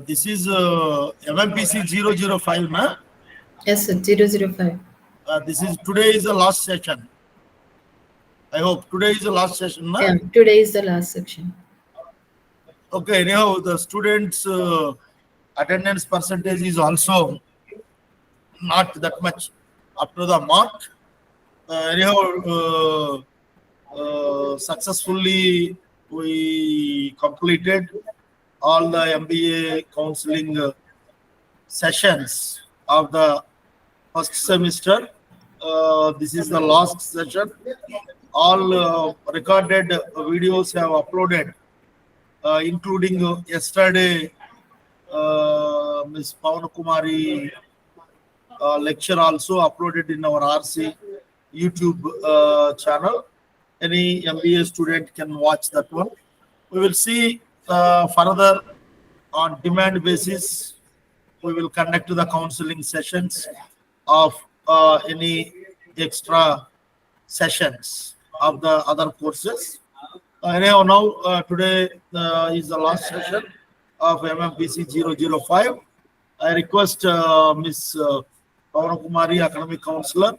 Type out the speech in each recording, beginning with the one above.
This is MMPC 005, na? Yes, sir. 005. This is today is the last session. I hope today is the last session, na? Yeah, today is the last section. Okay, anyhow, the students' attendance percentage is also not that much up to the mark. Anyhow, successfully we completed all the MBA counseling sessions of the first semester. This is the last session. All recorded videos have uploaded, including yesterday Ms. Pawan Kumari lecture also uploaded in our RC YouTube channel. Any MBA student can watch that one. We will see further on demand basis. We will conduct the counseling sessions of any extra sessions of the other courses. Anyhow, now today is the last session of MMPC 005. I request Ms. Pawan Kumari, Academic Counselor,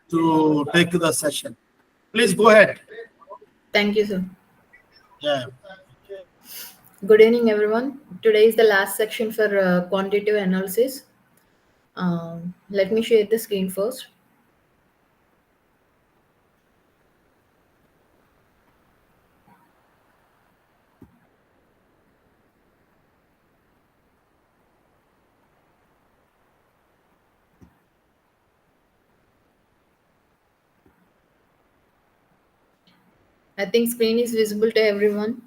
to take the session. Please go ahead. Thank you, sir. Yeah. Good evening, everyone. Today is the last section for quantitative analysis. Let me share the screen first. I think screen is visible to everyone.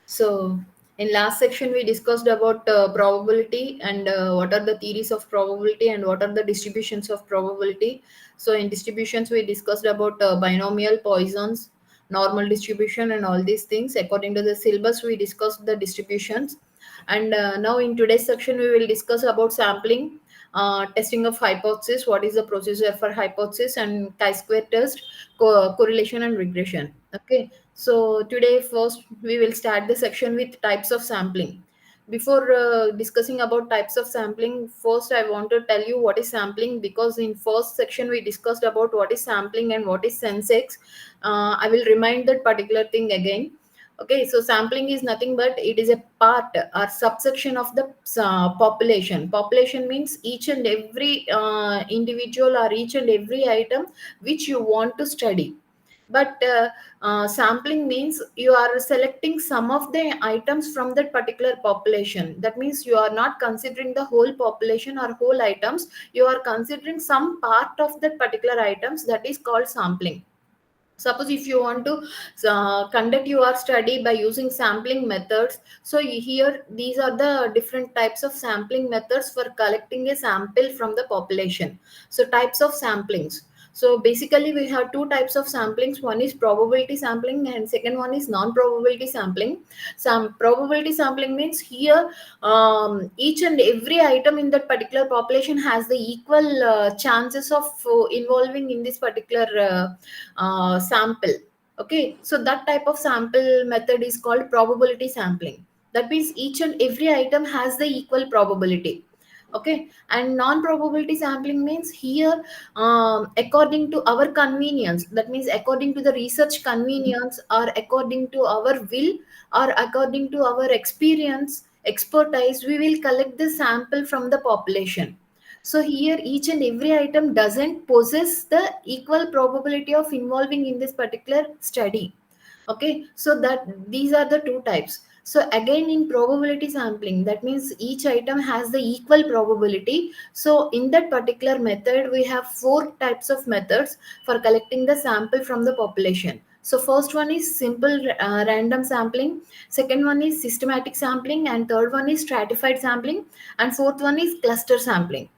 So in last section, we discussed about probability and what are the theories of probability and what are the distributions of probability. So in distributions, we discussed about binomial, Poisson's, normal distribution and all these things. According to the syllabus, we discussed the distributions. And now in today's section, we will discuss about sampling, testing of hypothesis, what is the procedure for hypothesis, and chi-square test, correlation and regression. Okay. So today first we will start the section with types of sampling. Before discussing about types of sampling, first I want to tell you what is sampling, because in first section we discussed about what is sampling and what is sensex. I will remind that particular thing again. Okay, so sampling is nothing but it is a part or subsection of the population. Population means each and every individual or each and every item which you want to study. But sampling means you are selecting some of the items from that particular population. That means you are not considering the whole population or whole items. You are considering some part of that particular items. That is called sampling. Suppose if you want to conduct your study by using sampling methods, so here these are the different types of sampling methods for collecting a sample from the population. So types of samplings. So basically we have two types of samplings. One is probability sampling and second one is non-probability sampling. Some probability sampling means here each and every item in that particular population has the equal chances of involving in this particular sample. Okay, so that type of sample method is called probability sampling. That means each and every item has the equal probability. Okay, and non-probability sampling means here according to our convenience, that means according to the research convenience or according to our will or according to our experience expertise, we will collect the sample from the population. So here each and every item doesn't possess the equal probability of involving in this particular study. Okay, so that these are the two types. So again in probability sampling, that means each item has the equal probability. So in that particular method, we have four types of methods for collecting the sample from the population. So first one is simple random sampling, second one is systematic sampling, and third one is stratified sampling, and fourth one is cluster sampling.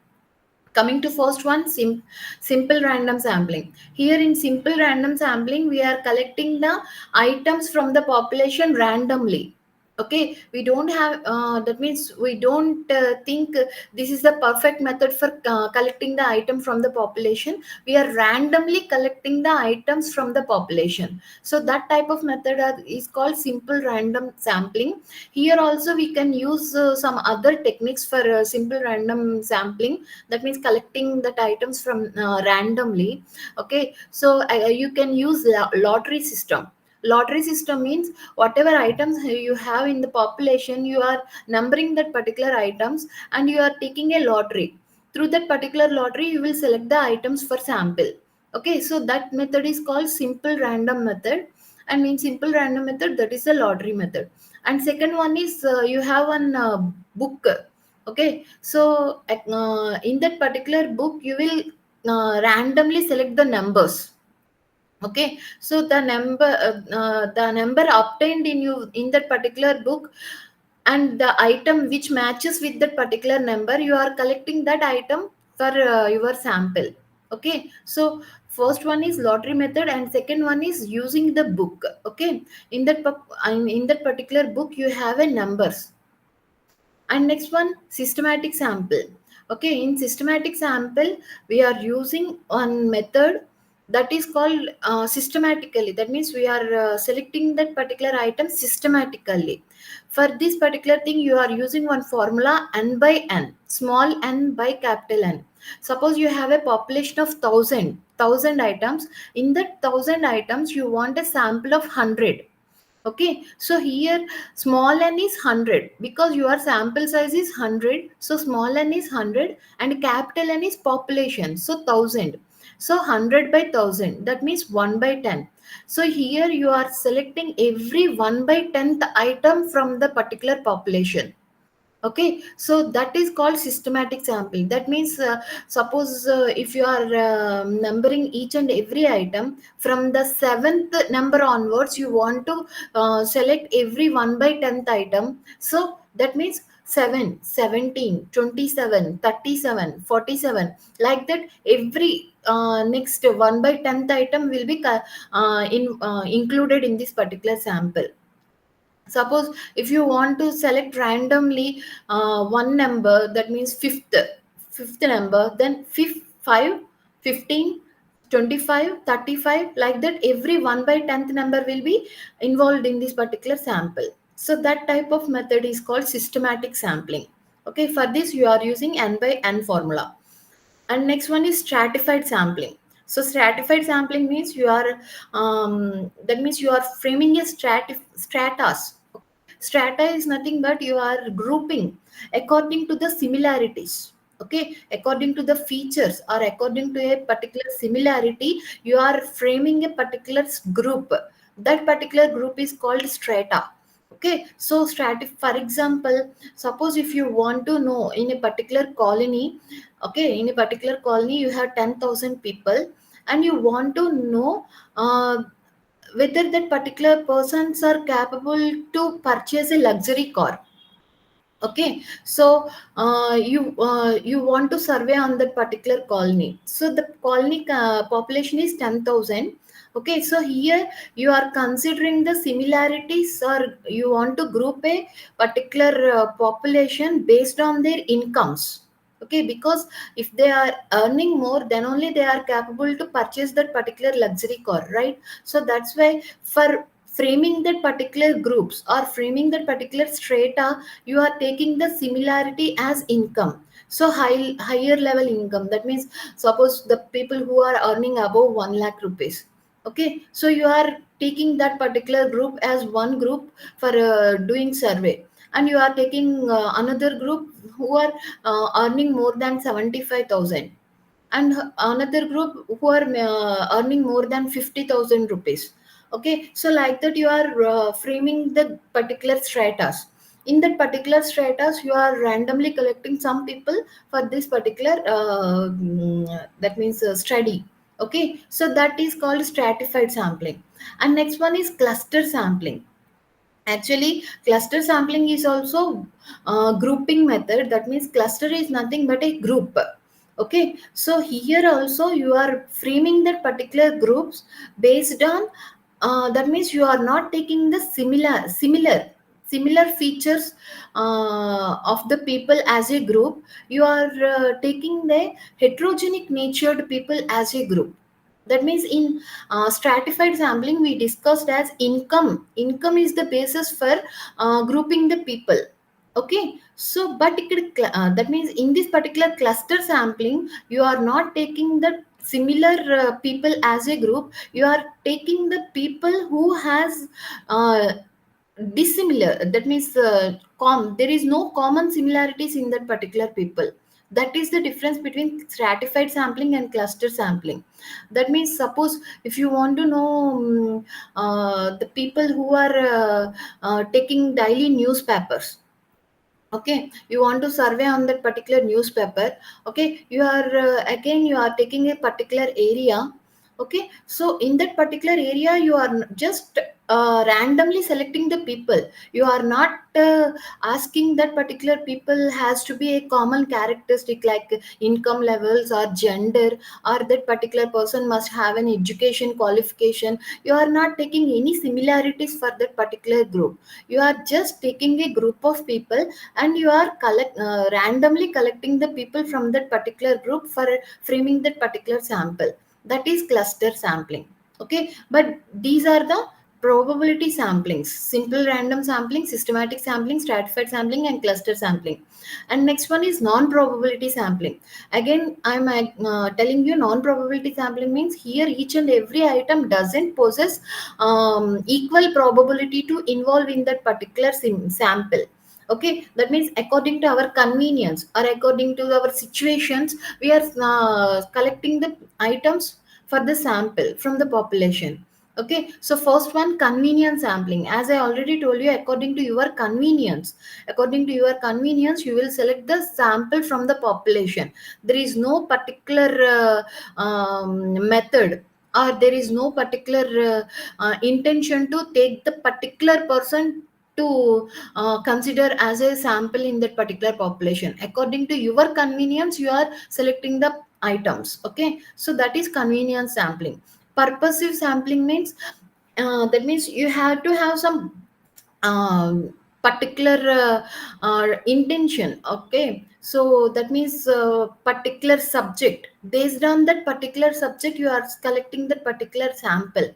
Coming to first one, simple random sampling. Here in simple random sampling, we are collecting the items from the population randomly. Okay, we don't have that means we don't think this is the perfect method for collecting the item from the population. We are randomly collecting the items from the population. So that type of method is called simple random sampling. Here also we can use some other techniques for simple random sampling, that means collecting that items from randomly. Okay, so you can use lottery system. Lottery system means whatever items you have in the population, you are numbering that particular items and you are taking a lottery. Through that particular lottery you will select the items for sample. Okay, so that method is called simple random method. And mean simple random method, that is the lottery method. And second one is you have one book. Okay, so in that particular book you will randomly select the numbers. Okay, so the number obtained in you in that particular book, and the item which matches with that particular number, you are collecting that item for your sample. Okay, so first one is lottery method and second one is using the book. Okay, in that particular book you have a numbers. And next one, systematic sample. Okay, in systematic sample we are using one method that is called systematically. That means we are selecting that particular item systematically. For this particular thing you are using one formula, n by n, small n by capital N. Suppose you have a population of 1000 items. In that 1000 items you want a sample of 100. Okay, so here small n is 100 because your sample size is 100. So small n is 100 and capital N is population. So 1000. So 100 by 1000, that means 1 by 10. So here you are selecting every 1 by 10th item from the particular population. Okay, so that is called systematic sampling. That means suppose if you are numbering each and every item from the seventh number onwards, you want to select every 1 by 10th item. So that means 7, 17, 27, 37, 47, like that every next 1 by 10th item will be included in this particular sample. Suppose if you want to select randomly one number, that means fifth number, then fifth 5, 15, 25, 35, like that every 1 by 10th number will be involved in this particular sample. So that type of method is called systematic sampling. Okay, for this you are using n by n formula. And next one is stratified sampling. So stratified sampling means you are that means you are framing a stratas. Strata is nothing but you are grouping according to the similarities. Okay, according to the features or according to a particular similarity, you are framing a particular group. That particular group is called strata. Okay, so for example, suppose if you want to know in a particular colony, okay, in a particular colony you have 10,000 people and you want to know whether that particular persons are capable to purchase a luxury car. Okay, so you want to survey on that particular colony. So the colony population is 10,000. Okay, so here you are considering the similarities, or you want to group a particular population based on their incomes. Okay, because if they are earning more, then only they are capable to purchase that particular luxury car, right? So that's why for framing that particular groups or framing that particular strata, you are taking the similarity as income. So higher level income, that means suppose the people who are earning above 1 lakh rupees. Okay, so you are taking that particular group as one group for doing survey, and you are taking another group who are earning more than 75,000, and another group who are earning more than 50,000 rupees. Okay, so like that you are framing the particular stratas. In that particular stratas you are randomly collecting some people for this particular that means study. Okay, so that is called stratified sampling. And next one is cluster sampling. Actually, cluster sampling is also grouping method. That means cluster is nothing but a group. Okay, so here also you are framing that particular groups based on that means you are not taking the similar. similar features of the people as a group. You are taking the heterogenic natured people as a group. That means in stratified sampling we discussed as income is the basis for grouping the people. Okay, so but that means in this particular cluster sampling you are not taking the similar people as a group. You are taking the people who has uh, dissimilar, that means there is no common similarities in that particular people. That is the difference between stratified sampling and cluster sampling. That means suppose if you want to know the people who are taking daily newspapers. Okay, you want to survey on that particular newspaper. Okay, you are again you are taking a particular area. Okay, so in that particular area you are just randomly selecting the people. You are not asking that particular people has to be a common characteristic like income levels or gender, or that particular person must have an education qualification. You are not taking any similarities for that particular group. You are just taking a group of people and you are randomly collecting the people from that particular group for framing that particular sample. That is cluster sampling. Okay, but these are the probability samplings: simple random sampling, systematic sampling, stratified sampling, and cluster sampling. And next one is non probability sampling. Again I'm telling you, non probability sampling means here each and every item doesn't possess equal probability to involve in that particular sample. Okay, that means according to our convenience or according to our situations we are collecting the items for the sample from the population. Okay, so first one, convenience sampling. As I already told you, according to your convenience, you will select the sample from the population. There is no particular method, or there is no particular intention to take the particular person to consider as a sample in that particular population. According to your convenience you are selecting the items. Okay, so that is convenience sampling. Purposive sampling means that means you have to have some particular intention. Okay, so that means particular subject, based on that particular subject you are collecting that particular sample.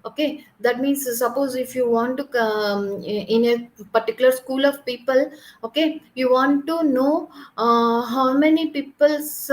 Okay, that means suppose if you want to in a particular school of people. Okay, you want to know how many people's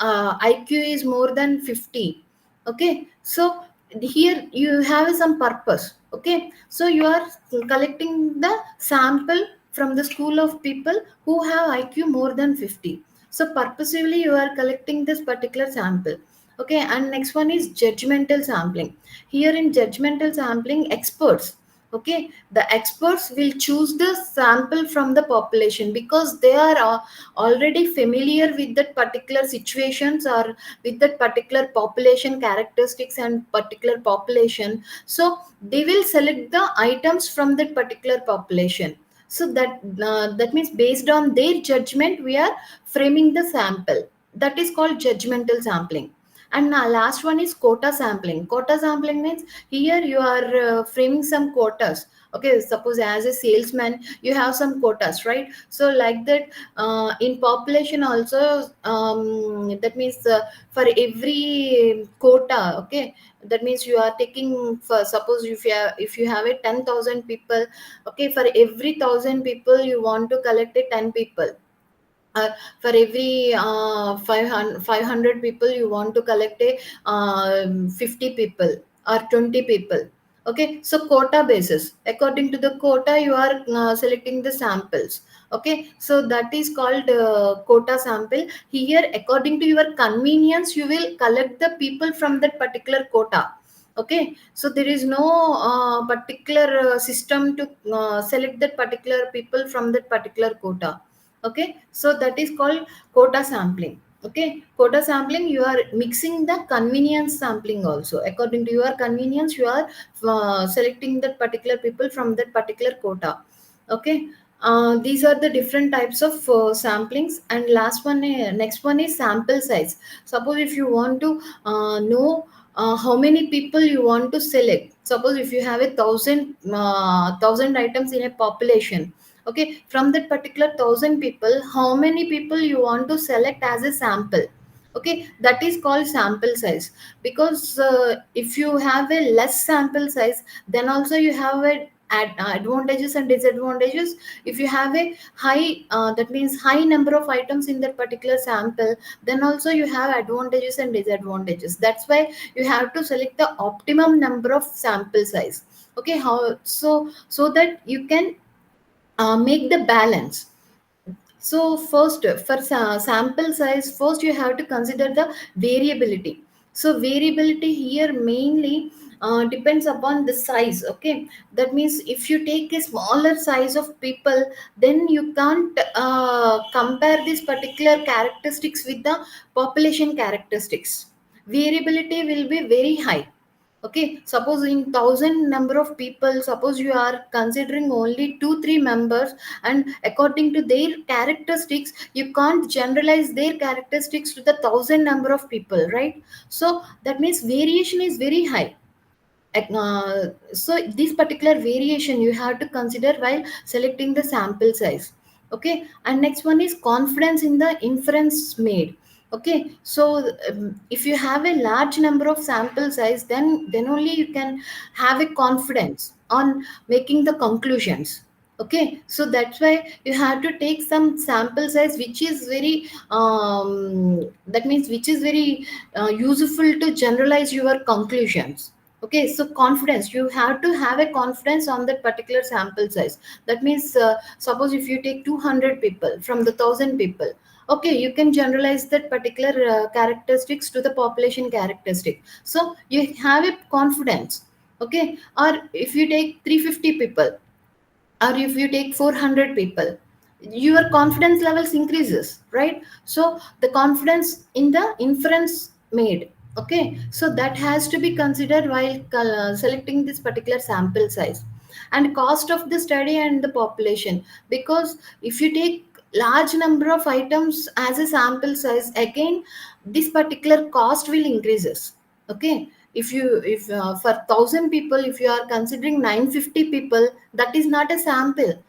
IQ is more than 50. Okay, so here you have some purpose. Okay, so you are collecting the sample from the school of people who have IQ more than 50. So purposively you are collecting this particular sample. Okay, and next one is judgmental sampling. Here in judgmental sampling, experts, okay, the experts will choose the sample from the population because they are already familiar with that particular situations or with that particular population characteristics and particular population. So they will select the items from that particular population. So that means based on their judgment we are framing the sample. That is called judgmental sampling. And last one is quota sampling. Quota sampling means here you are framing some quotas. Okay, suppose as a salesman you have some quotas, right? So like that in population also, that means for every quota. Okay, that means you are taking, for suppose if you have a 10,000 people. Okay, for every 1,000 people you want to collect a 10 people. For every 500 people you want to collect a 50 people or 20 people. Okay, so quota basis, according to the quota you are selecting the samples. Okay, so that is called quota sample. Here according to your convenience you will collect the people from that particular quota. Okay, so there is no particular system to select that particular people from that particular quota. Okay, so that is called quota sampling. Okay, quota sampling, you are mixing the convenience sampling also. According to your convenience you are selecting that particular people from that particular quota. Okay, these are the different types of samplings. And last one, next one is sample size. Suppose if you want to know how many people you want to select. Suppose if you have a thousand items in a population, okay, from that particular 1,000 people, how many people you want to select as a sample? Okay, that is called sample size. Because if you have a less sample size, then also you have a advantages and disadvantages. If you have a high that means high number of items in that particular sample, then also you have advantages and disadvantages. That's why you have to select the optimum number of sample size. Okay, how so that you can make the balance. So first, for sample size, first you have to consider the variability. So variability here mainly depends upon the size. Okay, that means if you take a smaller size of people, then you can't compare these particular characteristics with the population characteristics. Variability will be very high. Okay, suppose in 1,000 number of people, suppose you are considering only 2 3 members, and according to their characteristics you can't generalize their characteristics to the 1,000 number of people, right? So that means variation is very high. So this particular variation you have to consider while selecting the sample size. Okay, and next one is confidence in the inference made. Okay, so if you have a large number of sample size, then only you can have a confidence on making the conclusions. Okay, so that's why you have to take some sample size which is very that means which is very useful to generalize your conclusions. Okay, so confidence, you have to have a confidence on that particular sample size. That means suppose if you take 200 people from the 1,000 people, okay, you can generalize that particular characteristics to the population characteristic, so you have a confidence. Okay, or if you take 350 people, or if you take 400 people, your confidence levels increases, right? So the confidence in the inference made. Okay, so that has to be considered while selecting this particular sample size. And cost of the study and the population, because if you take large number of items as a sample size, again this particular cost will increases. Okay, if for 1,000 people, if you are considering 950 people, that is not a sample.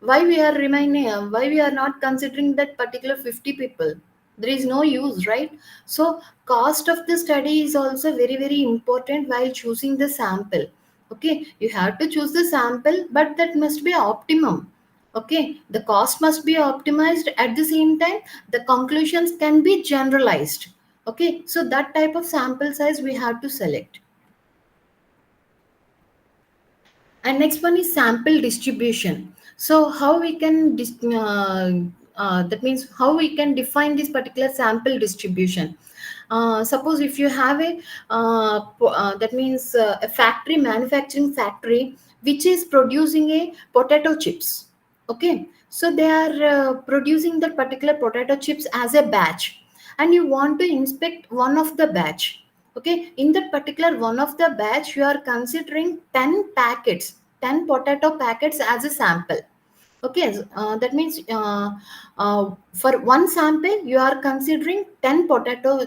Why we are remaining, why we are not considering that particular 50 people? There is no use, right? So cost of the study is also very very important while choosing the sample. Okay, you have to choose the sample, but that must be optimum. Okay, the cost must be optimized, at the same time the conclusions can be generalized. Okay, so that type of sample size we have to select. And next one is sample distribution. So how we can that means how we can define this particular sample distribution. Suppose if you have a that means a factory, manufacturing factory, which is producing a potato chips. Okay, so they are producing that particular potato chips as a batch, and you want to inspect one of the batch. Okay, in that particular one of the batch you are considering 10 packets, 10 potato packets as a sample. Okay, for one sample you are considering 10 potato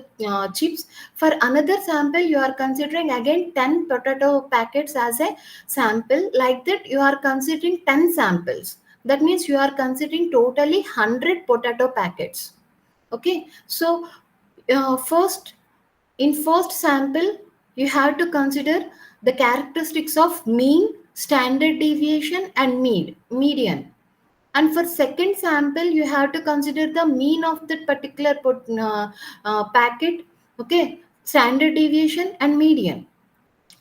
chips. For another sample you are considering again 10 potato packets as a sample. Like that you are considering 10 samples. That means you are considering totally 100 potato packets. Okay, so first, in first sample you have to consider the characteristics of mean, standard deviation and median. And for second sample you have to consider the mean of that particular packet. Okay, standard deviation and median.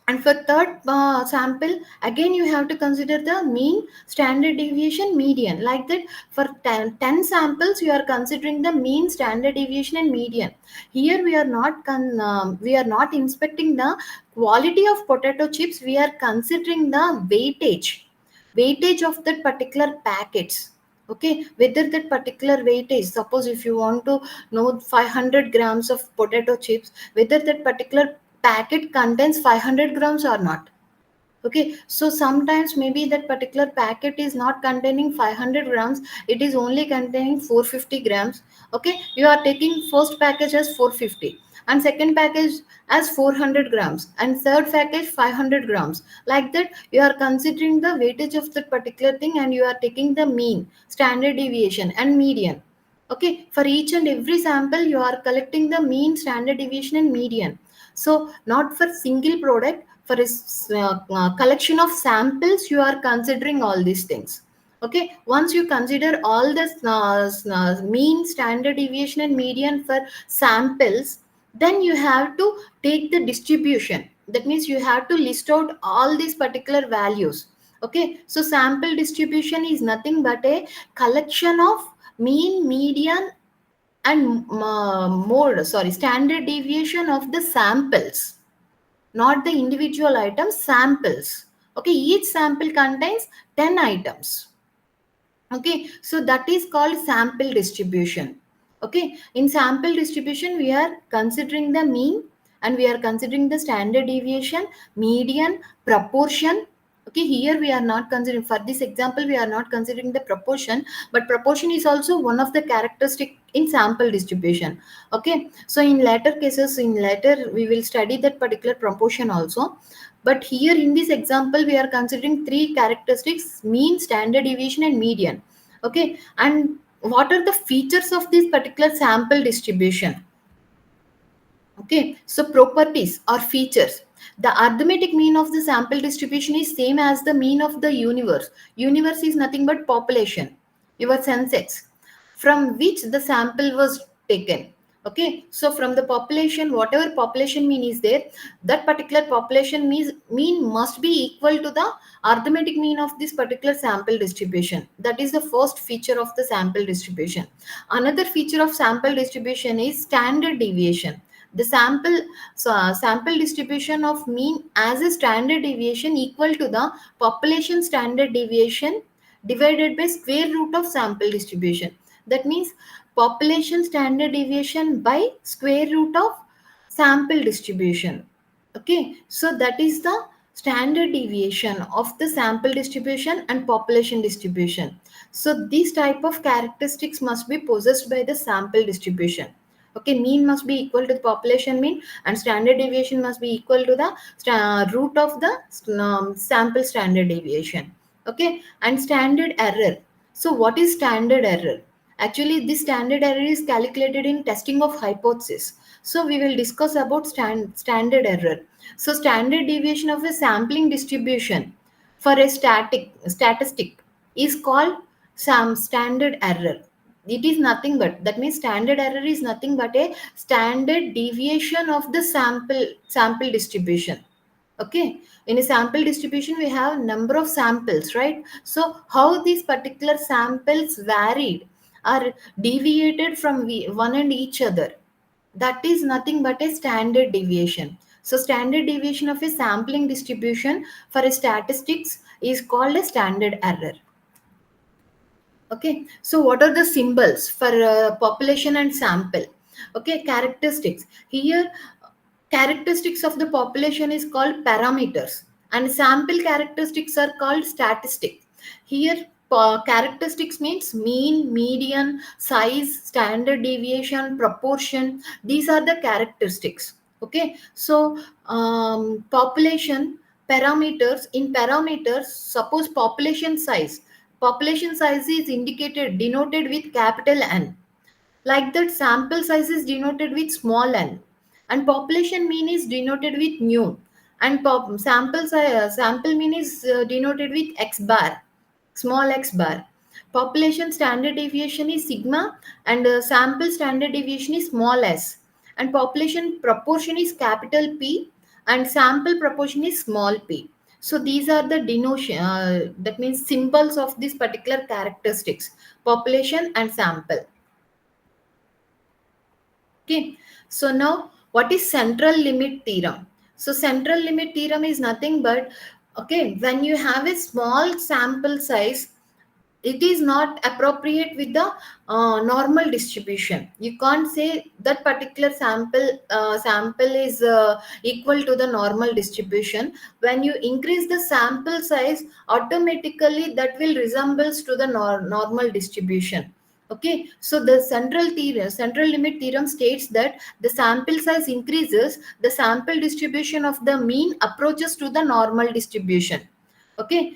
And for third sample, again you have to consider the mean, standard deviation, median. Like that, for 10 samples you are considering the mean, standard deviation and median. Here we are not we are not inspecting the quality of potato chips, we are considering the weightage of that particular packets. Okay, whether that particular weightage, suppose if you want to know 500 grams of potato chips, whether that particular packet contains 500 grams or not. Okay, so sometimes maybe that particular packet is not containing 500 grams, it is only containing 450 grams. Okay, you are taking first package as 450, and second package as 400 grams, and third package 500 grams. Like that, you are considering the weightage of that particular thing, and you are taking the mean, standard deviation, and median. Okay, for each and every sample, you are collecting the mean, standard deviation, and median. So, not for single product, for a collection of samples, you are considering all these things. Okay, once you consider all the mean, standard deviation, and median for samples, then you have to take the distribution. That means you have to list out all these particular values. Okay, so sample distribution is nothing but a collection of mean, median, and mode, sorry, standard deviation of the samples, not the individual items, samples. Okay, each sample contains 10 items. Okay, so that is called sample distribution. Okay, in sample distribution, we are considering the mean, and we are considering the standard deviation, median, proportion. Okay, here we are not considering, for this example, we are not considering the proportion, but proportion is also one of the characteristic in sample distribution. Okay, so in later cases, in later we will study that particular proportion also. But here in this example, we are considering three characteristics: mean, standard deviation, and median. Okay, and what are the features of this particular sample distribution? Okay, so properties or features. The arithmetic mean of the sample distribution is same as the mean of the universe. Universe is nothing but population, your census, from which the sample was taken. Okay, so from the population, whatever population mean is there, that particular population mean must be equal to the arithmetic mean of this particular sample distribution. That is the first feature of the sample distribution. Another feature of sample distribution is standard deviation. The sample distribution of mean as a standard deviation equal to the population standard deviation divided by square root of sample distribution. That means population standard deviation by square root of sample distribution. Okay, so that is the standard deviation of the sample distribution and population distribution. So these type of characteristics must be possessed by the sample distribution. Okay, mean must be equal to the population mean, and standard deviation must be equal to the root of the sample standard deviation. Okay, and standard error. So what is standard error? Actually, this standard error is calculated in testing of hypothesis. So we will discuss about standard error. So standard deviation of a sampling distribution for a statistic is called some standard error. It is nothing but, that means standard error is nothing but a standard deviation of the sample distribution. Okay, in a sample distribution we have number of samples, right? So how these particular samples varied or deviated from one and each other, that is nothing but a standard deviation. So standard deviation of a sampling distribution for a statistics is called a standard error. Okay, so what are the symbols for population and sample? Okay, characteristics. Here, characteristics of the population is called parameters, and sample characteristics are called statistic. Here, characteristics means mean, median, size, standard deviation, proportion. These are the characteristics. Okay, so population parameters, in parameters, suppose population size. Population size is indicated, denoted with capital N. Like that, sample size is denoted with small n, and population mean is denoted with nu, and sample mean is denoted with x bar, small x bar. Population standard deviation is sigma, and sample standard deviation is small s, and population proportion is capital P, and sample proportion is small p. So these are the denotion, that means symbols of this particular characteristics, population and sample. Okay, so now what is central limit theorem? So central limit theorem is nothing but, okay, when you have a small sample size, it is not appropriate with the normal distribution. You can't say that particular sample is equal to the normal distribution. When you increase the sample size, automatically that will resembles to the normal distribution. Okay, so the central limit theorem states that the sample size increases, the sample distribution of the mean approaches to the normal distribution. Okay,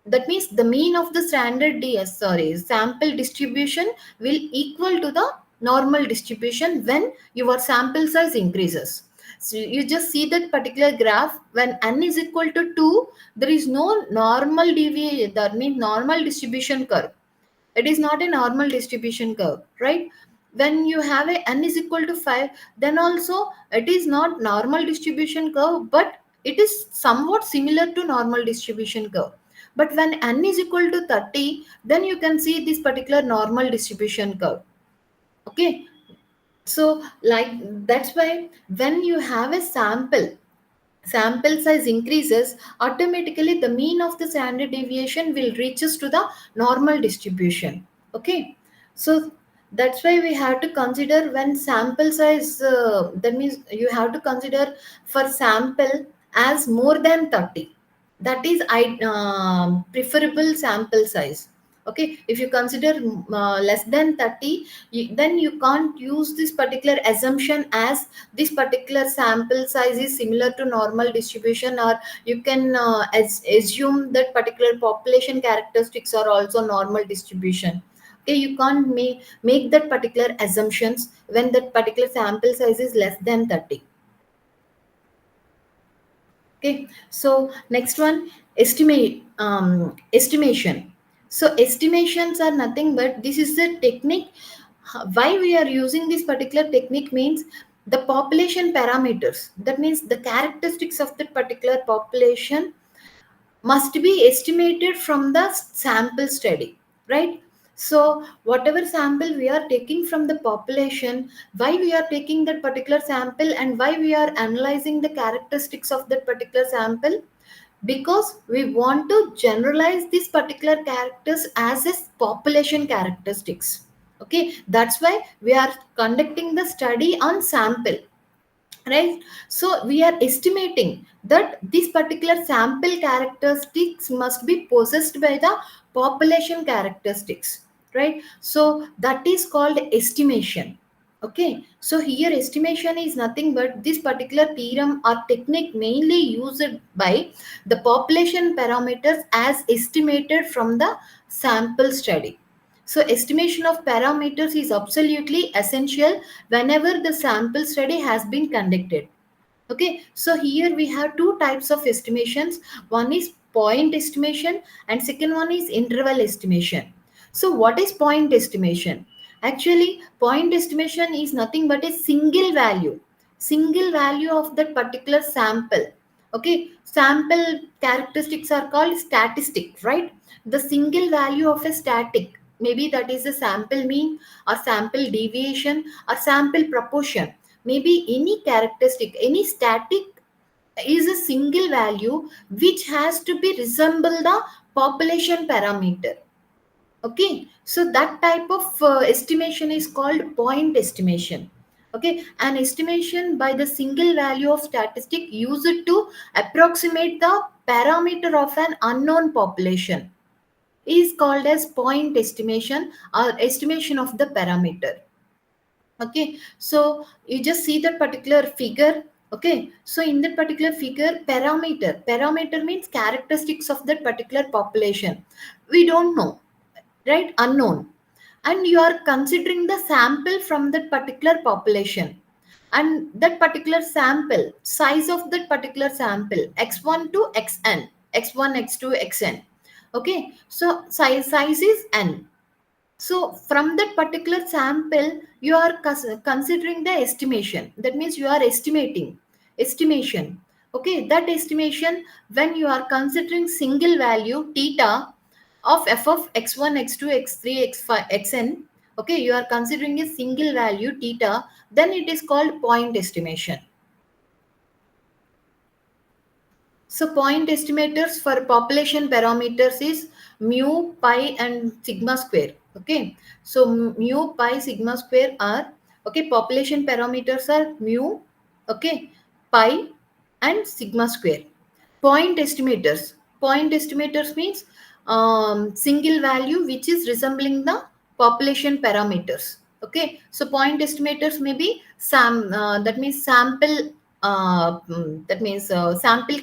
that means the mean of the sample distribution will equal to the normal distribution when your sample size increases. So you just see that particular graph, when n is equal to 2, there is no normal deviation, that means normal distribution curve. It is not a normal distribution curve, right? When you have a n is equal to 5, then also it is not normal distribution curve, but it is somewhat similar to normal distribution curve. But when n is equal to 30, then you can see this particular normal distribution curve. Okay, so like, that's why when you have a sample size increases, automatically the mean of the standard deviation will reaches to the normal distribution. Okay, so that's why we have to consider when sample size, that means you have to consider for sample as more than 30. That is preferable sample size. Okay, if you consider less than 30, then you can't use this particular assumption as this particular sample size is similar to normal distribution, or you can assume that particular population characteristics are also normal distribution. Okay, you can't make that particular assumptions when that particular sample size is less than 30. Okay, so next one, estimation. So estimations are nothing but this is the technique. Why we are using this particular technique means the population parameters. That means the characteristics of the particular population must be estimated from the sample study, right? So whatever sample we are taking from the population, why we are taking that particular sample and why we are analyzing the characteristics of that particular sample, because we want to generalize these particular characters as a population characteristics. Okay, that's why we are conducting the study on sample, right? So we are estimating that this particular sample characteristics must be possessed by the population characteristics, right? So that is called estimation. Okay, so here estimation is nothing but this particular theorem or technique mainly used by the population parameters as estimated from the sample study. So estimation of parameters is absolutely essential whenever the sample study has been conducted. Okay, so here we have two types of estimations. One is point estimation and second one is interval estimation. So what is point estimation? Actually, point estimation is nothing but a single value of that particular sample. Okay, sample characteristics are called statistic, right? The single value of a static, maybe that is the sample mean or sample deviation or sample proportion, maybe any characteristic, any static is a single value which has to be resemble the population parameter. Okay, so that type of estimation is called point estimation. Okay, an estimation by the single value of statistic used to approximate the parameter of an unknown population is called as point estimation or estimation of the parameter. Okay, so you just see that particular figure. Okay, so in that particular figure, parameter means characteristics of that particular population, we don't know, right? Unknown. And you are considering the sample from that particular population, and that particular sample size of that particular sample x1 to xn, x1 x2 xn. Okay, so size is n. So from that particular sample, you are considering the estimation. That means you are estimation. Okay, that estimation, when you are considering single value theta of f of x1, x2, x3, x5, xn. Okay, you are considering a single value theta, then it is called point estimation. So point estimators for population parameters is mu, pi and sigma square. Okay. So mu, pi, sigma square are, okay, population parameters are mu, okay, pi and sigma square. Point estimators. Point estimators means single value which is resembling the population parameters. Okay, so point estimators may be that means sample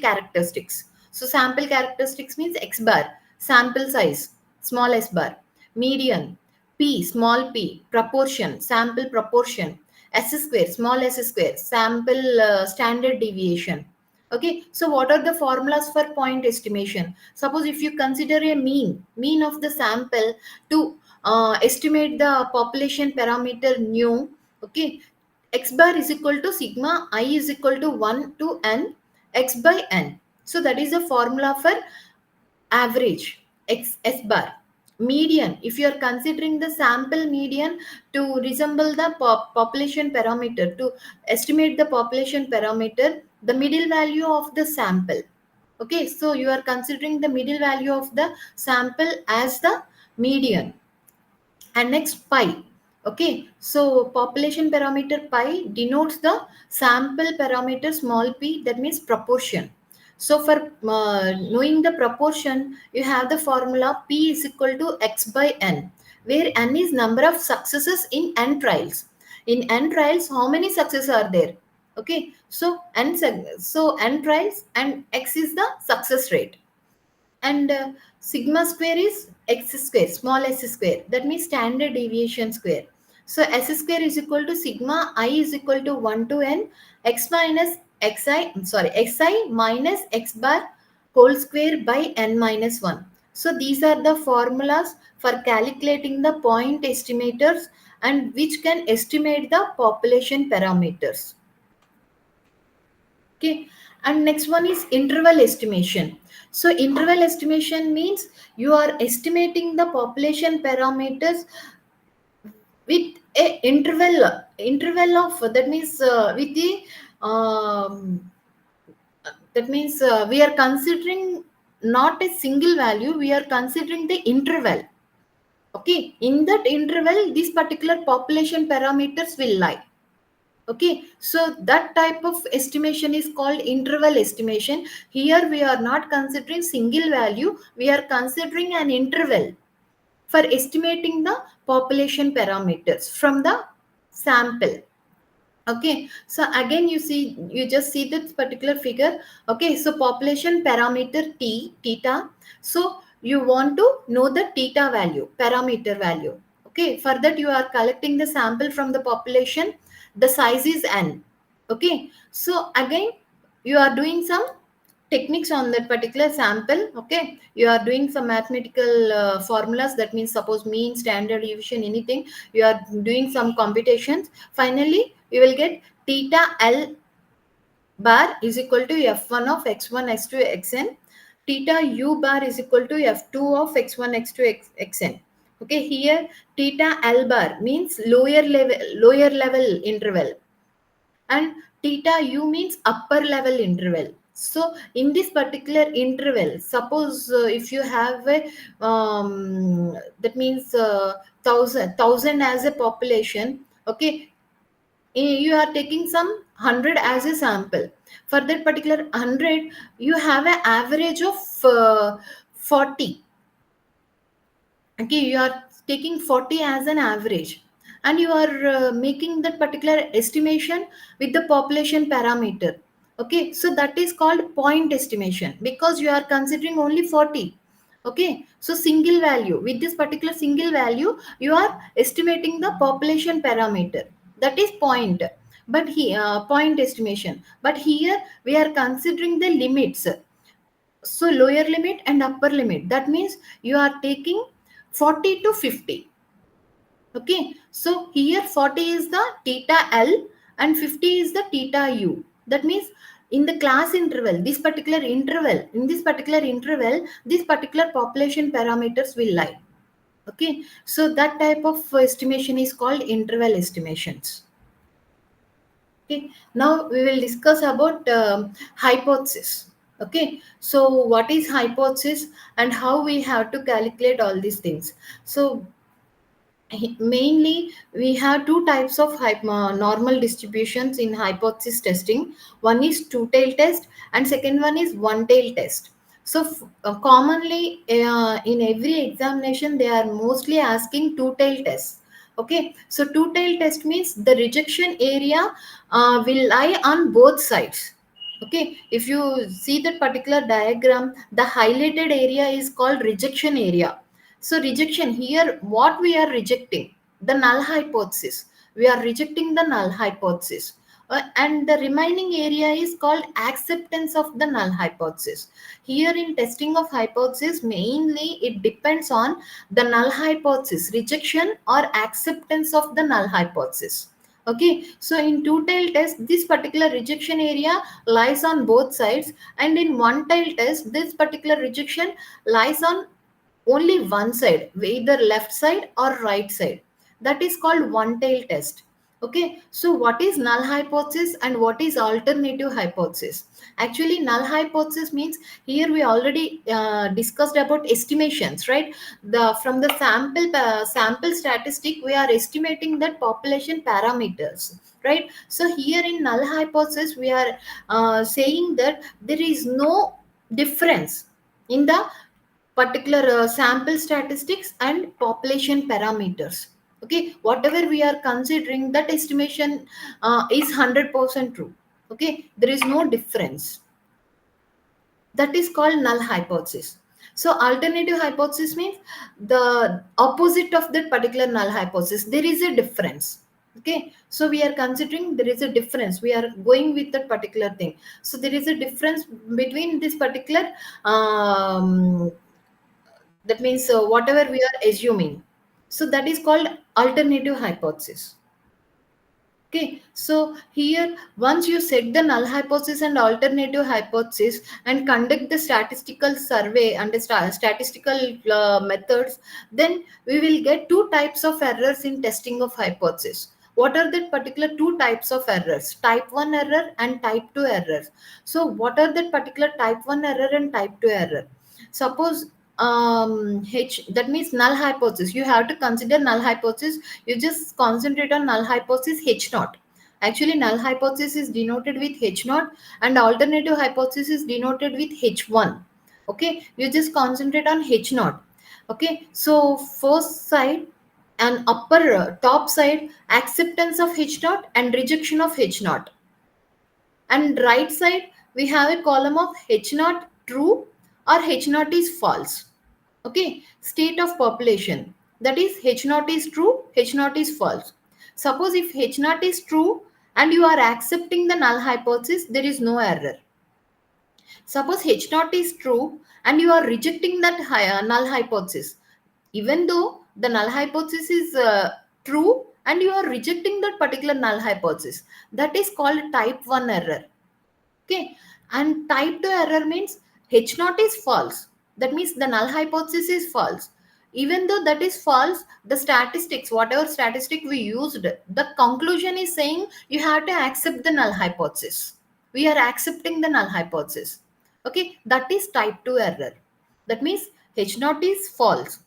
characteristics. So sample characteristics means x bar, sample size, small s bar, median, p, small p, proportion, sample proportion, s square, small s square, sample standard deviation. Okay, so what are the formulas for point estimation? Suppose if you consider a mean of the sample to estimate the population parameter nu, okay, x bar is equal to sigma I is equal to 1 to n x by n. So that is the formula for average x s bar. Median, if you are considering the sample median to resemble the population parameter, to estimate the population parameter, the middle value of the sample. Okay, so you are considering the middle value of the sample as the median. And next pi. Okay, so population parameter pi denotes the sample parameter small p, that means proportion. So for knowing the proportion, you have the formula p is equal to x by n, where n is number of successes in n trials. In n trials, how many successes are there? Okay, so n trials and x is the success rate. And sigma square is x square, small s square, that means standard deviation square. So s square is equal to sigma I is equal to 1 to n x minus xi minus x bar whole square by n minus 1. So these are the formulas for calculating the point estimators and which can estimate the population parameters. Okay, and next one is interval estimation. So interval estimation means you are estimating the population parameters with a interval of, that means with the um, that means we are considering not a single value, we are considering the interval. Okay, in that interval this particular population parameters will lie. Okay, so that type of estimation is called interval estimation. Here we are not considering single value, we are considering an interval for estimating the population parameters from the sample. Okay, so again you just see this particular figure. Okay, so population parameter t theta. So you want to know the theta value, parameter value. Okay, for that you are collecting the sample from the population, the size is n. Okay, so again you are doing some techniques on that particular sample. Okay, you are doing some mathematical formulas, that means suppose mean, standard deviation, anything, you are doing some computations. Finally you will get theta l bar is equal to f1 of x1 x2 xn, theta u bar is equal to f2 of x1 x2 xn. Okay, here theta l bar means lower level interval, and theta u means upper level interval. So in this particular interval, suppose if you have a that means thousand as a population. Okay, you are taking some 100 as a sample. For that particular 100 you have an average of 40. Okay, you are taking 40 as an average, and you are making that particular estimation with the population parameter. Okay, so that is called point estimation, because you are considering only 40. Okay, so single value, with this particular single value you are estimating the population parameter, that is point. But here point estimation, but here we are considering the limits. So lower limit and upper limit, that means you are taking 40 to 50. Okay, so here 40 is the theta l and 50 is the theta u. That means in the class interval, this particular interval, this particular population parameters will lie. Okay, so that type of estimation is called interval estimations. Okay, now we will discuss about hypothesis. Okay, so what is hypothesis and how we have to calculate all these things? So mainly we have two types of normal distributions in hypothesis testing. One is two tail test and second one is one tail test. So commonly in every examination they are mostly asking two-tail tests. Okay, so two-tail test means the rejection area will lie on both sides. Okay, if you see that particular diagram, the highlighted area is called rejection area. So rejection here, what we are rejecting? The null hypothesis. We are rejecting the null hypothesis. And the remaining area is called acceptance of the null hypothesis. Here in testing of hypothesis, mainly it depends on the null hypothesis, rejection or acceptance of the null hypothesis. Okay, so in two-tail test, this particular rejection area lies on both sides, and in one-tail test, this particular rejection lies on only one side, either left side or right side. That is called one-tail test. Okay, so what is null hypothesis and what is alternative hypothesis? Actually, null hypothesis means, here we already discussed about estimations, right? The from the sample statistic we are estimating that population parameters, right? So here in null hypothesis we are saying that there is no difference in the particular sample statistics and population parameters. Okay, whatever we are considering, that estimation is 100% true. Okay, there is no difference. That is called null hypothesis. So alternative hypothesis means the opposite of that particular null hypothesis, there is a difference. Okay, so we are considering there is a difference, we are going with that particular thing. So there is a difference between this particular that means whatever we are assuming. So that is called alternative hypothesis. Okay, so here once you set the null hypothesis and alternative hypothesis and conduct the statistical survey and the statistical methods, then we will get two types of errors in testing of hypothesis. What are the particular two types of errors? Type 1 error and type 2 errors. So what are the particular type 1 error and type 2 error? Suppose H, that means null hypothesis. You have to consider null hypothesis. You just concentrate on null hypothesis H naught. Actually, null hypothesis is denoted with H naught and alternative hypothesis is denoted with H1. Okay, you just concentrate on H naught. Okay, so first side and upper top side, acceptance of H naught and rejection of H naught. And right side we have a column of H naught true or H naught is false. Okay, state of population, that is H naught is true, H naught is false. Suppose if H naught is true and you are accepting the null hypothesis, there is no error. Suppose H naught is true and you are rejecting that null hypothesis, even though the null hypothesis is true and you are rejecting that particular null hypothesis, that is called type 1 error. Okay, and type 2 error means H naught is false. That means the null hypothesis is false. Even though that is false, the statistics, whatever statistic we used, the conclusion is saying you have to accept the null hypothesis. We are accepting the null hypothesis. Okay, that is type 2 error. That means H naught is false.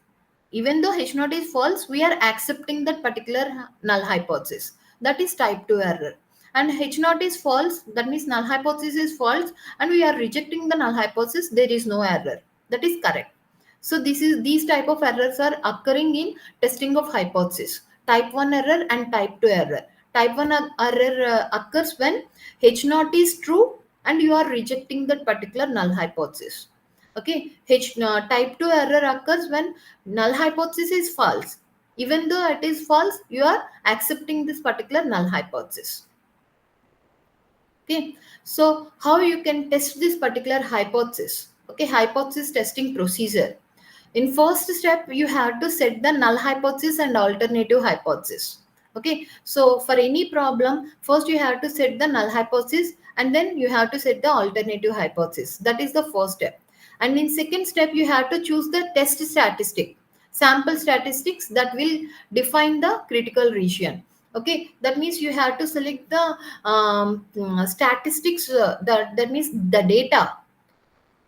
Even though H naught is false, we are accepting that particular null hypothesis. That is type 2 error. And H naught is false, that means null hypothesis is false, and we are rejecting the null hypothesis, there is no error. That is correct. So these type of errors are occurring in testing of hypothesis. Type 1 error and type 2 error. Type 1 error occurs when H naught is true and you are rejecting that particular null hypothesis. Okay, type 2 error occurs when null hypothesis is false. Even though it is false, you are accepting this particular null hypothesis. Okay, so how you can test this particular hypothesis? Okay, hypothesis testing procedure. In first step, you have to set the null hypothesis and alternative hypothesis. Okay, so for any problem, first you have to set the null hypothesis and then you have to set the alternative hypothesis. That is the first step. And in second step, you have to choose the test statistic, sample statistics that will define the critical region. Okay, that means you have to select the statistics, that means the data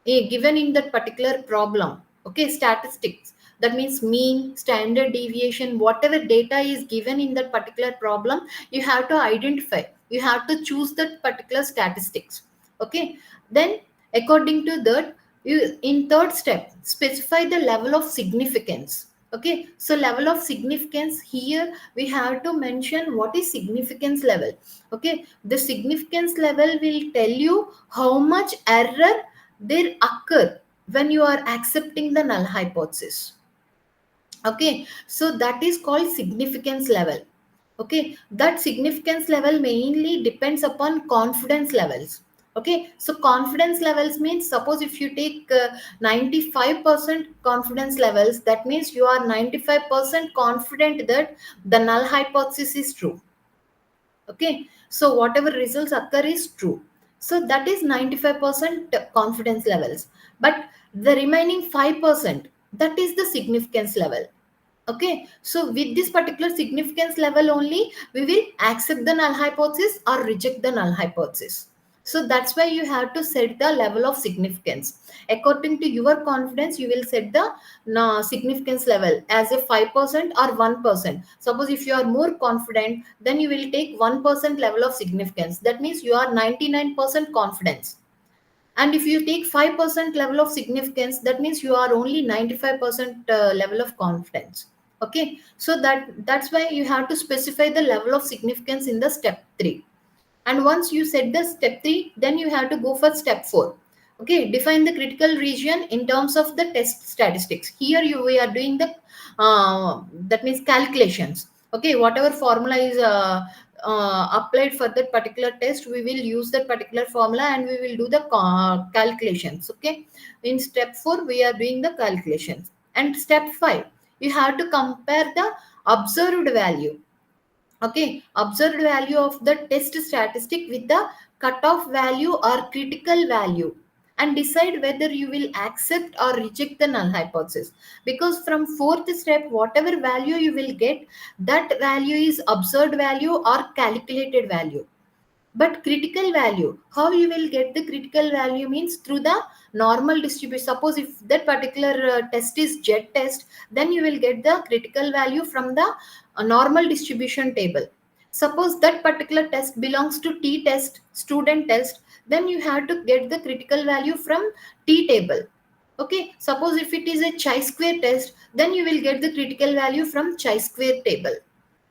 given in that particular problem. Okay, statistics, that means mean, standard deviation, whatever data is given in that particular problem, you have to identify, you have to choose that particular statistics. Okay, then according to that, You in third step specify the level of significance. Okay, so level of significance, here we have to mention what is significance level. Okay, the significance level will tell you how much error there occur when you are accepting the null hypothesis. Okay, so that is called significance level. Okay, that significance level mainly depends upon confidence levels. Okay, so confidence levels means, suppose if you take 95% confidence levels, that means you are 95% confident that the null hypothesis is true. Okay, so whatever results occur is true. So that is 95% confidence levels. But the remaining 5%, that is the significance level. Okay, so with this particular significance level only, we will accept the null hypothesis or reject the null hypothesis. So that's why you have to set the level of significance. According to your confidence, you will set the significance level as a 5% or 1%. Suppose if you are more confident, then you will take 1% level of significance. That means you are 99% confidence. And if you take 5% level of significance, that means you are only 95% level of confidence. Okay, so that's why you have to specify the level of significance in the step 3. And once you set the step 3, then you have to go for step 4. Okay, define the critical region in terms of the test statistics. Here we are doing the that means calculations. Okay, whatever formula is applied for that particular test, we will use that particular formula and we will do the calculations. Okay, in step 4 we are doing the calculations. And step 5, you have to compare the observed value. Okay, observed value of the test statistic with the cutoff value or critical value, and decide whether you will accept or reject the null hypothesis. Because from fourth step, whatever value you will get, that value is observed value or calculated value. But critical value, how you will get the critical value means through the normal distribution. Suppose if that particular test is z test, then you will get the critical value from the normal distribution table. Suppose that particular test belongs to t test, student test, then you have to get the critical value from t table. Okay, suppose if it is a chi square test, then you will get the critical value from chi square table.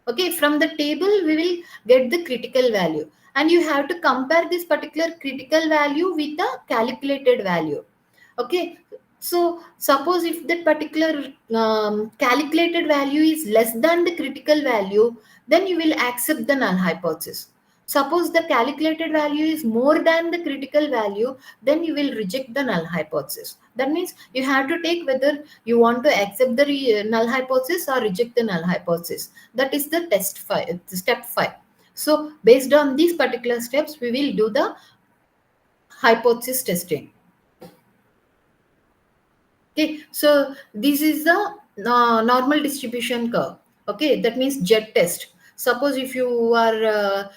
Okay, from the table we will get the critical value, and you have to compare this particular critical value with the calculated value. Okay, so suppose if that particular calculated value is less than the critical value, then you will accept the null hypothesis. Suppose the calculated value is more than the critical value, then you will reject the null hypothesis. That means you have to take whether you want to accept the null hypothesis or reject the null hypothesis. That is the test 5, step 5. So based on these particular steps, we will do the hypothesis testing. Okay, so this is the normal distribution curve. Okay, that means z test. Suppose if you are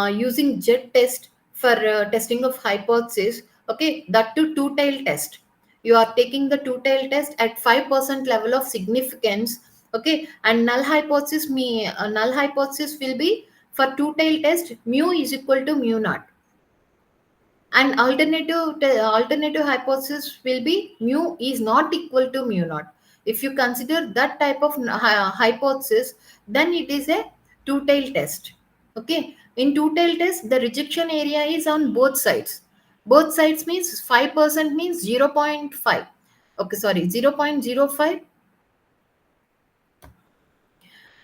using z test for testing of hypothesis, okay, that to two-tail test. You are taking the two-tail test at 5% level of significance. Okay, and null hypothesis will be for two-tail test, mu is equal to mu naught. And alternative hypothesis will be mu is not equal to mu naught. If you consider that type of hypothesis, then it is a two-tail test. Okay, in two-tail test, the rejection area is on both sides. Both sides means 5% means 0.5. Okay, sorry, 0.05.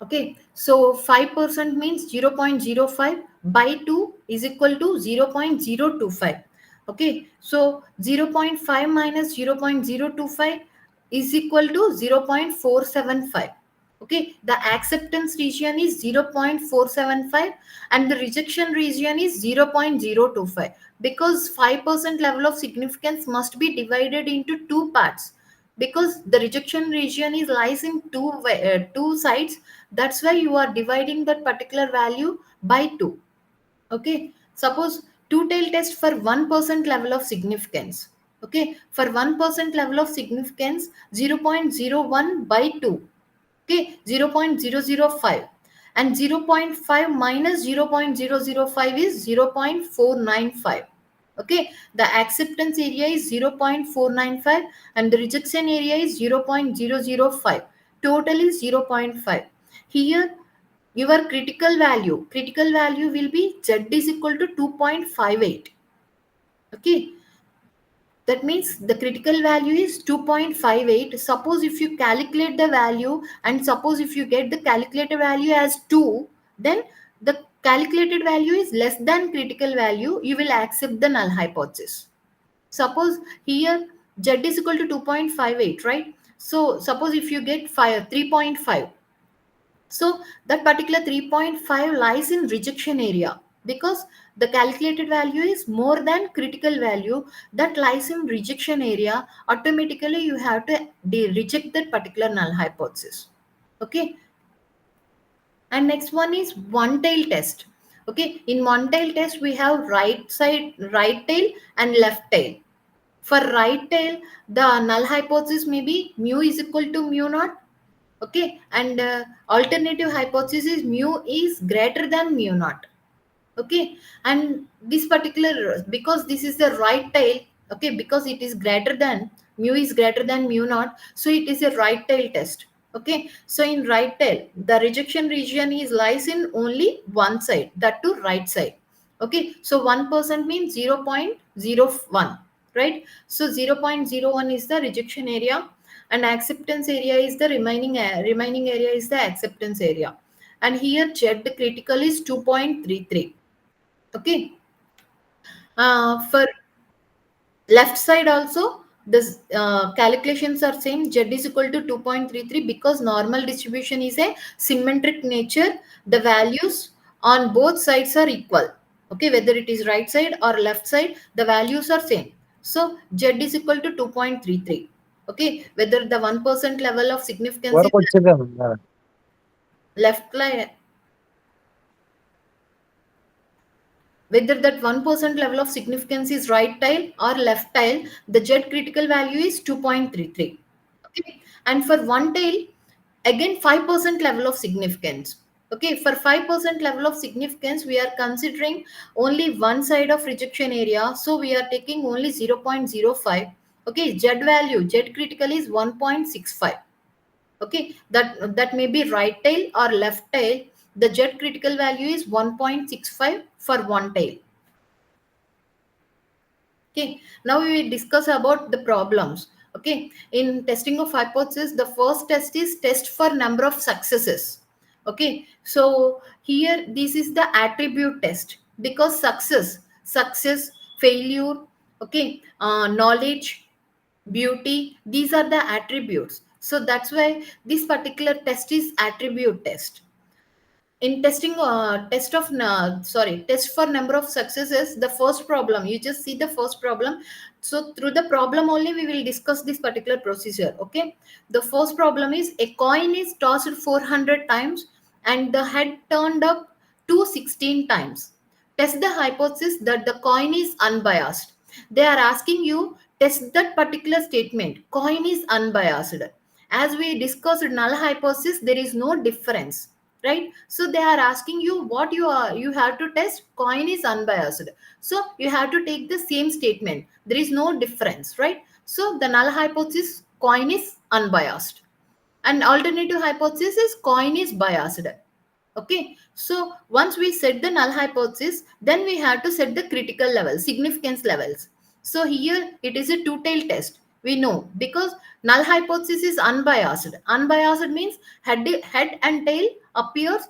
Okay, so 5% means 0.05 by 2 is equal to 0.025. Okay, so 0.5 minus 0.025 is equal to 0.475. Okay, the acceptance region is 0.475 and the rejection region is 0.025, because 5% level of significance must be divided into two parts, because the rejection region is lies in two sides. That's why you are dividing that particular value by 2. Okay, suppose two-tail test for 1% level of significance. Okay, for 1% level of significance, 0.01 by 2. Okay, 0.005, and zero point 0.5 minus 0.005 is 0.495. Okay, the acceptance area is 0.495 and the rejection area is 0.005. Total is 0.5. Here your critical value will be z is equal to 2.58. Okay, that means the critical value is 2.58. Suppose if you calculate the value, and suppose if you get the calculated value as 2, then the calculated value is less than critical value, you will accept the null hypothesis. Suppose here z is equal to 2.58, right? So suppose if you get 3.5, so that particular 3.5 lies in rejection area, because the calculated value is more than critical value, that lies in rejection area. Automatically you have to reject that particular null hypothesis. Okay, and next one is one tail test. Okay, in one tail test we have right tail and left tail. For right tail, the null hypothesis may be mu is equal to mu naught. Okay, and alternative hypothesis is mu is greater than mu naught. Okay, and this particular, because this is the right tail, okay, because it is greater than mu is greater than mu naught, so it is a right tail test. Okay, so in right tail the rejection region is lies in only one side, that to right side. Okay, so 1% means 0.01, right? So 0.01 is the rejection area, and acceptance area is the remaining area is the acceptance area. And here z critical is 2.33. Okay, for left side also this calculations are same, z is equal to 2.33, because normal distribution is a symmetric nature, the values on both sides are equal. Okay, whether it is right side or left side, the values are same. So z is equal to 2.33. Okay, whether the 1% level of significance is వరకు వచ్చిందేమో madam. left line, whether that 1% level of significance is right tail or left tail, the z critical value is 2.33. Okay, and for one tail, again 5% level of significance. Okay, for 5% level of significance, we are considering only one side of rejection area, so we are taking only 0.05. Okay, z critical is 1.65. Okay, that may be right tail or left tail, the z critical value is 1.65 for one tail. Okay, now we will discuss about the problems. Okay, in testing of hypothesis, the first test is test for number of successes. Okay, so here this is the attribute test, because success, failure, okay, knowledge, beauty, these are the attributes. So that's why this particular test is attribute test. In testing test for number of successes, the first problem, you just see the first problem. So through the problem only we will discuss this particular procedure. Okay, the first problem is a coin is tossed 400 times and the head turned up 216 times. Test the hypothesis that the coin is unbiased. They are asking you test that particular statement, coin is unbiased. As we discussed null hypothesis, there is no difference, right? So they are asking you what you have to test, coin is unbiased, so you have to take the same statement, there is no difference, right? So the null hypothesis, coin is unbiased, and alternative hypothesis is coin is biased. Okay, so once we set the null hypothesis, then we have to set the critical level, significance levels. So here it is a two-tail test, we know, because null hypothesis is unbiased. Unbiased means head and tail appears,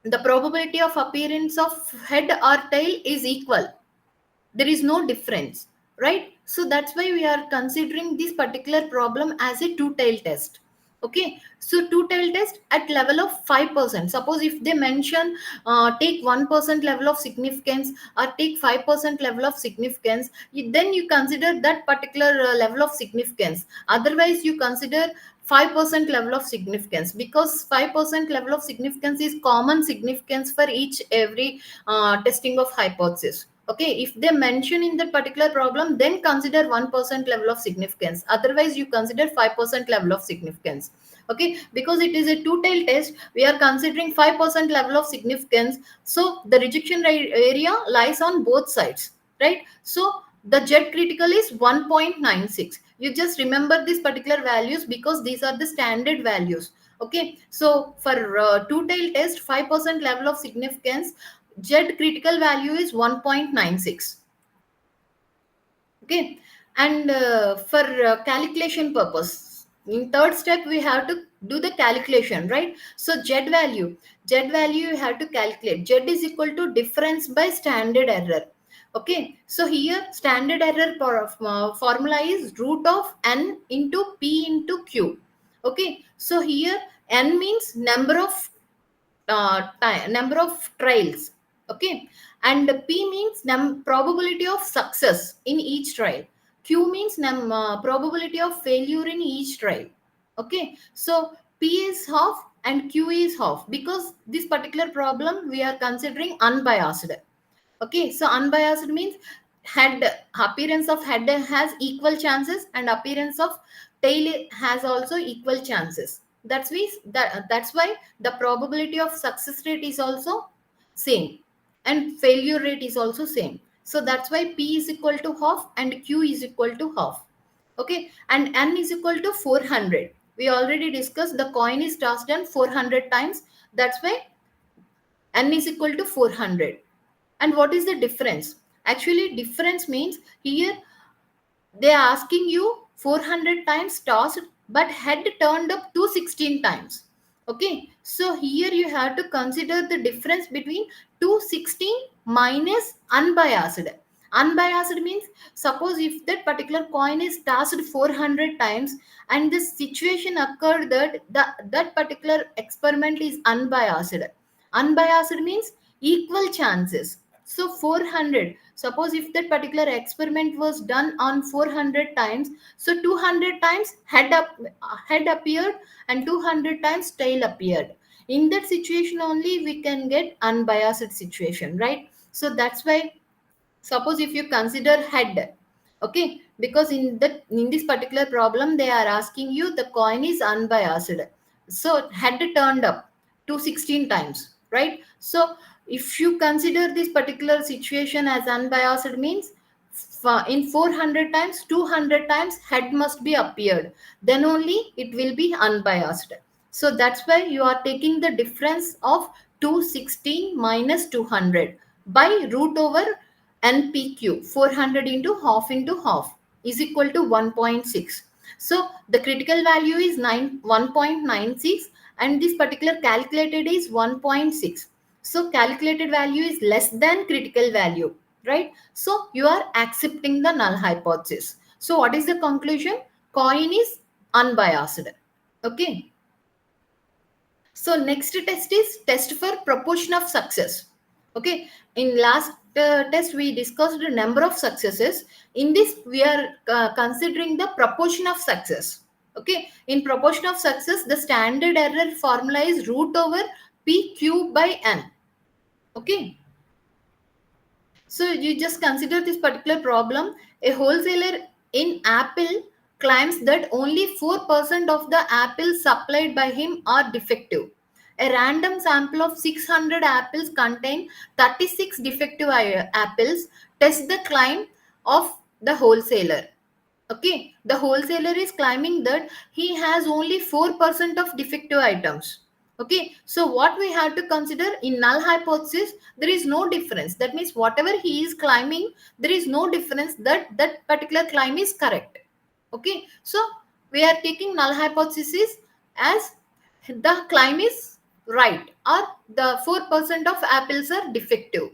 the probability of appearance of head or tail is equal, there is no difference, right? So that's why we are considering this particular problem as a two-tail test. Okay, so two-tail test at level of 5%. Suppose if they mention take 1% level of significance or take 5% level of significance, then you consider that particular level of significance. Otherwise you consider 5% level of significance, because 5% level of significance is common significance for each every testing of hypothesis. Okay, if they mention in that particular problem, then consider 1% level of significance, otherwise you consider 5% level of significance. Okay, because it is a two-tail test, we are considering 5% level of significance, so the rejection area lies on both sides. right? So the Z critical is 1.96. You just remember these particular values because these are the standard values. Okay, so for two-tail test, 5% level of significance, Z critical value is 1.96. Okay, and for calculation purpose, in third step we have to do the calculation, right? So z value you have to calculate. Z is equal to difference by standard error. Okay, so here standard error formula is root of n into p into q. Okay, so here n means number of trials. Okay, and p means probability of success in each trial. Q means probability of failure in each trial. Okay, so p is half and q is half because this particular problem we are considering unbiased. Okay, so unbiased means head, appearance of head has equal chances and appearance of tail has also equal chances. That's why the probability of success rate is also same and failure rate is also same. So that's why p is equal to half and q is equal to half. Okay, and n is equal to 400. We already discussed the coin is tossed in 400 times. That's why n is equal to 400. And what is the difference? Actually, difference means here they are asking you 400 times tossed, but head turned up 216 times. Okay, so here you have to consider the difference between 216 minus unbiased. Unbiased means suppose if that particular coin is tossed 400 times and this situation occurred that that particular experiment is unbiased. Unbiased means equal chances. So 400, suppose if that particular experiment was done on 400 times, so 200 times head appeared and 200 times tail appeared. In that situation only we can get unbiased situation, right? So that's why suppose if you consider head, okay, because in this particular problem they are asking you the coin is unbiased, so head turned up to 16 times, right? So if you consider this particular situation as unbiased means in 400 times 200 times head must be appeared, then only it will be unbiased. So that's why you are taking the difference of 216 minus 200 by root over npq. 400 into half is equal to 1.6. So the critical value is 1.96 and this particular calculated is 1.6. So calculated value is less than critical value, right? So you are accepting the null hypothesis. So what is the conclusion? Coin is unbiased. Okay. So next test is test for proportion of success. Okay, in last test we discussed the number of successes. In this we are considering the proportion of success. Okay, in proportion of success the standard error formula is root over p q by n. Okay, so you just consider this particular problem. A wholesaler in Apple claims that only 4% of the apples supplied by him are defective. A random sample of 600 apples contain 36 defective apples. Test the claim of the wholesaler. Okay, the wholesaler is claiming that he has only 4% of defective items. Okay, so what we have to consider in null hypothesis, there is no difference. That means whatever he is claiming, there is no difference that that particular claim is correct. Okay, so we are taking null hypothesis as the claim is right or the 4% of apples are defective.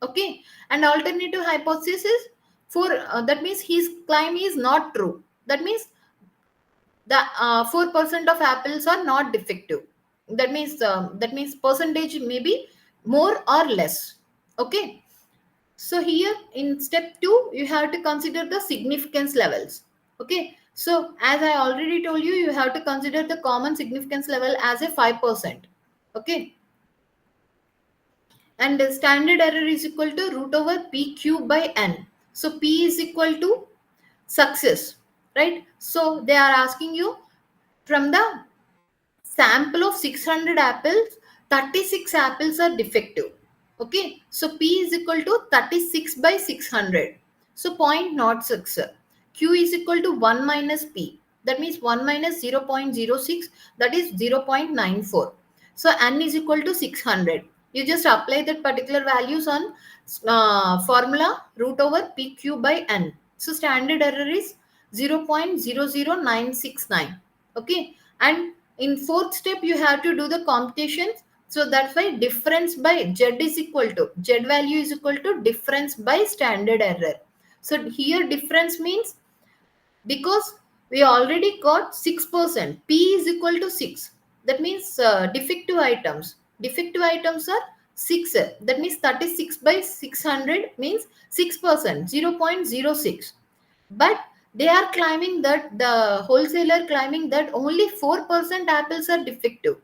Okay, and alternative hypothesis is for that means his claim is not true. That means the 4% of apples are not defective. That means percentage may be more or less. Okay, so here in step 2 you have to consider the significance levels. Okay, so as I already told you, you have to consider the common significance level as a 5%. Okay, and the standard error is equal to root over pq by n. So p is equal to success, right? So they are asking you from the sample of 600 apples 36 apples are defective. Okay, so P is equal to 36 by 600. So 0.06. Q is equal to 1 minus P. That means 1 minus 0.06, that is 0.94. So N is equal to 600. You just apply that particular values on formula root over PQ by N. So standard error is 0.00969. Okay, and in fourth step you have to do the computations. So that's why difference by Z is equal to, Z value is equal to difference by standard error. So here difference means, because we already got 6%, P is equal to 6. That means defective items. Defective items are 6. That means 36 by 600 means 6%, 0.06. But they are claiming that, the wholesaler claiming that only 4% apples are defective.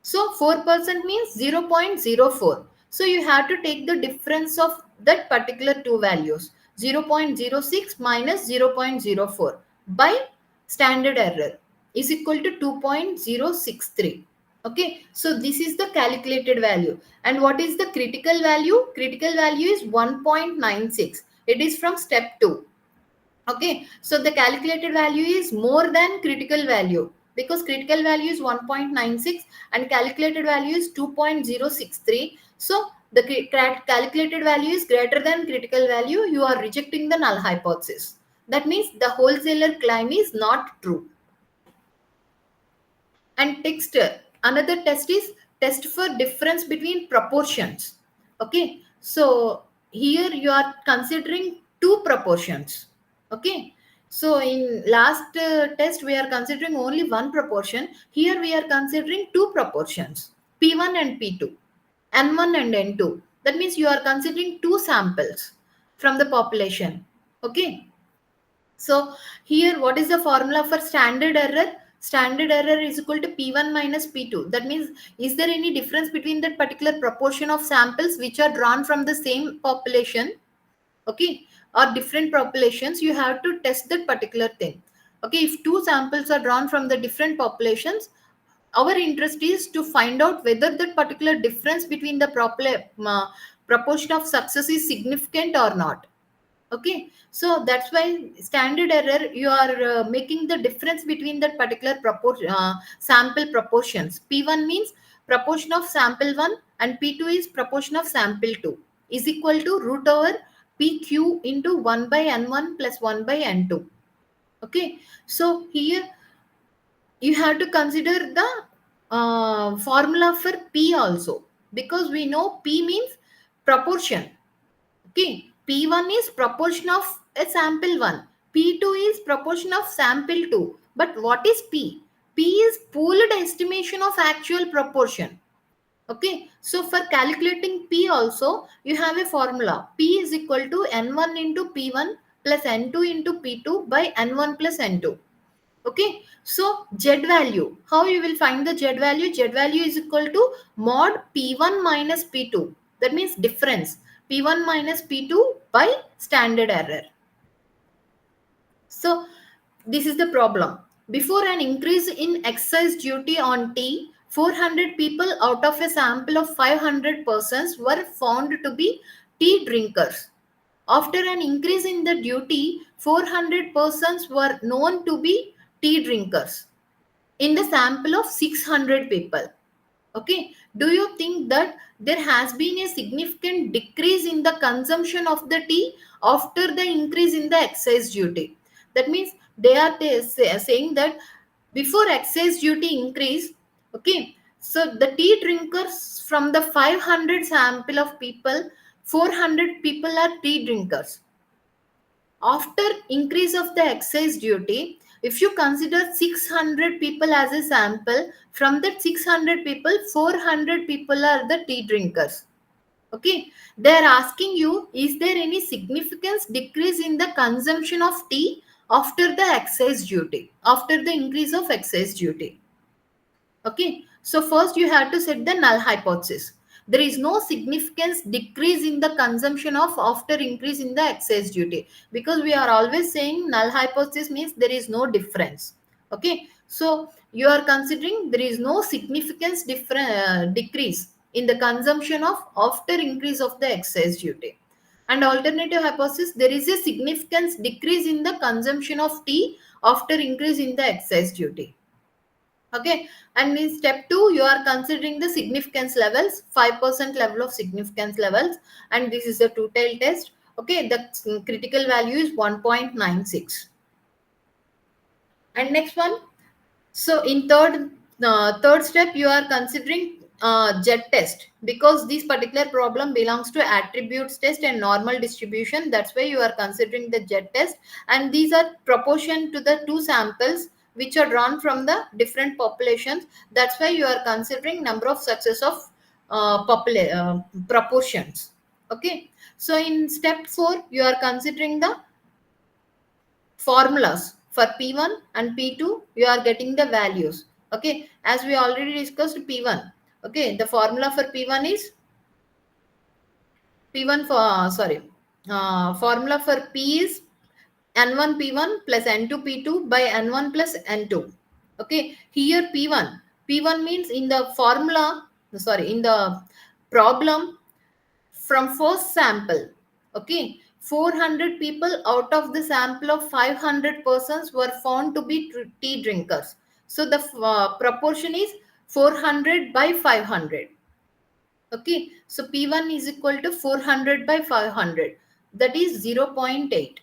So 4% means 0.04. So you have to take the difference of that particular two values, 0.06 minus 0.04 by standard error is equal to 2.063. Okay, so this is the calculated value. And what is the critical value? Critical value is 1.96. It is from step 2. Okay, so the calculated value is more than critical value, because critical value is 1.96 and calculated value is 2.063. So the calculated value is greater than critical value. You are rejecting the null hypothesis. That means the wholesaler claim is not true. And text, another test is test for difference between proportions. Okay, so here you are considering two proportions. Okay, so in last test we are considering only one proportion. Here we are considering two proportions, p1 and p2, n1 and n2. That means you are considering two samples from the population. Okay, so here, what is the formula for standard error? Standard error is equal to P1 minus P2. That means, is there any difference between that particular proportion of samples which are drawn from the same population? Okay, or different populations, you have to test that particular thing. Okay, if two samples are drawn from the different populations, our interest is to find out whether that particular difference between the proportion of success is significant or not. Okay, so that's why standard error, you are making the difference between that particular sample proportions. P1 means proportion of sample 1 and P2 is proportion of sample 2 is equal to root over PQ into 1 by N1 plus 1 by N2. Okay, so here you have to consider the formula for P also, because we know P means proportion. Okay, P1 is proportion of a sample 1. P2 is proportion of sample 2. But what is P? P is pooled estimation of actual proportion. Okay, so for calculating P also, you have a formula. P is equal to N1 into P1 plus N2 into P2 by N1 plus N2. Okay, so Z value, how you will find the Z value? Z value is equal to mod P1 minus P2. That means difference, P1 minus P2 by standard error. So this is the problem. Before an increase in excise duty on tea, 400 people out of a sample of 500 persons were found to be tea drinkers. After an increase in the duty, 400 persons were known to be tea drinkers in the sample of 600 people. Okay, do you think that there has been a significant decrease in the consumption of the tea after the increase in the excise duty? That means they are saying that before excise duty increase, okay, so the tea drinkers from the 500 sample of people, 400 people are tea drinkers. After increase of the excise duty, if you consider 600 people as a sample, from that 600 people, 400 people are the tea drinkers. Okay, they are asking you, is there any significance decrease in the consumption of tea after the excise duty, after the increase of excise duty? Okay, so first you have to set the null hypothesis. There is no significance decrease in the consumption of after increase in the excise duty, because we are always saying null hypothesis means there is no difference. Okay, so you are considering there is no significance decrease in the consumption of after increase of the excise duty. And alternative hypothesis, there is a significant decrease in the consumption of tea after increase in the excise duty. Okay, and in step 2 you are considering the significance levels, 5% level of significance levels, and this is a two-tail test. Okay, the critical value is 1.96. And next one, so in third step, you are considering jet test, because this particular problem belongs to attributes test and normal distribution. That's why you are considering the jet test, and these are proportion to the two samples which are drawn from the different populations. That's why you are considering number of success of proportions. Okay, so in step 4, you are considering the formulas for P1 and P2. You are getting the values. Okay, as we already discussed P1. Okay, the formula for P1 is P1 for formula for P is N1 P1 plus N2 P2 by N1 plus N2. Okay, here P1 means in the formula, sorry, in the problem, from first sample. Okay, 400 people out of the sample of 500 persons were found to be tea drinkers. So the proportion is 400 by 500. Okay, so P1 is equal to 400 by 500, that is 0.8.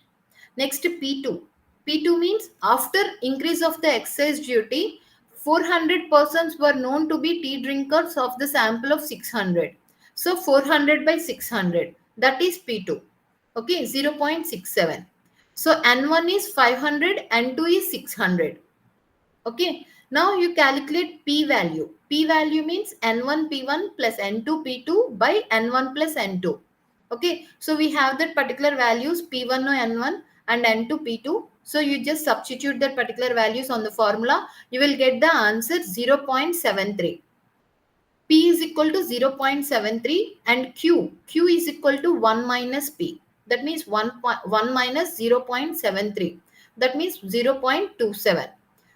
Next, P2. P2 means after increase of the excise duty, 400 persons were known to be tea drinkers of the sample of 600. So 400 by 600, that is P2. Okay, 0.67. So N1 is 500, N2 is 600. Okay, now you calculate P value. P value means N1 P1 plus N2 P2 by N1 plus N2. Okay, so we have that particular values P1 or N1 and N2 P2. So you just substitute that particular values on the formula. You will get the answer 0.73. P is equal to 0.73 and Q is equal to 1 minus P. That means 1 minus 0.73. That means 0.27.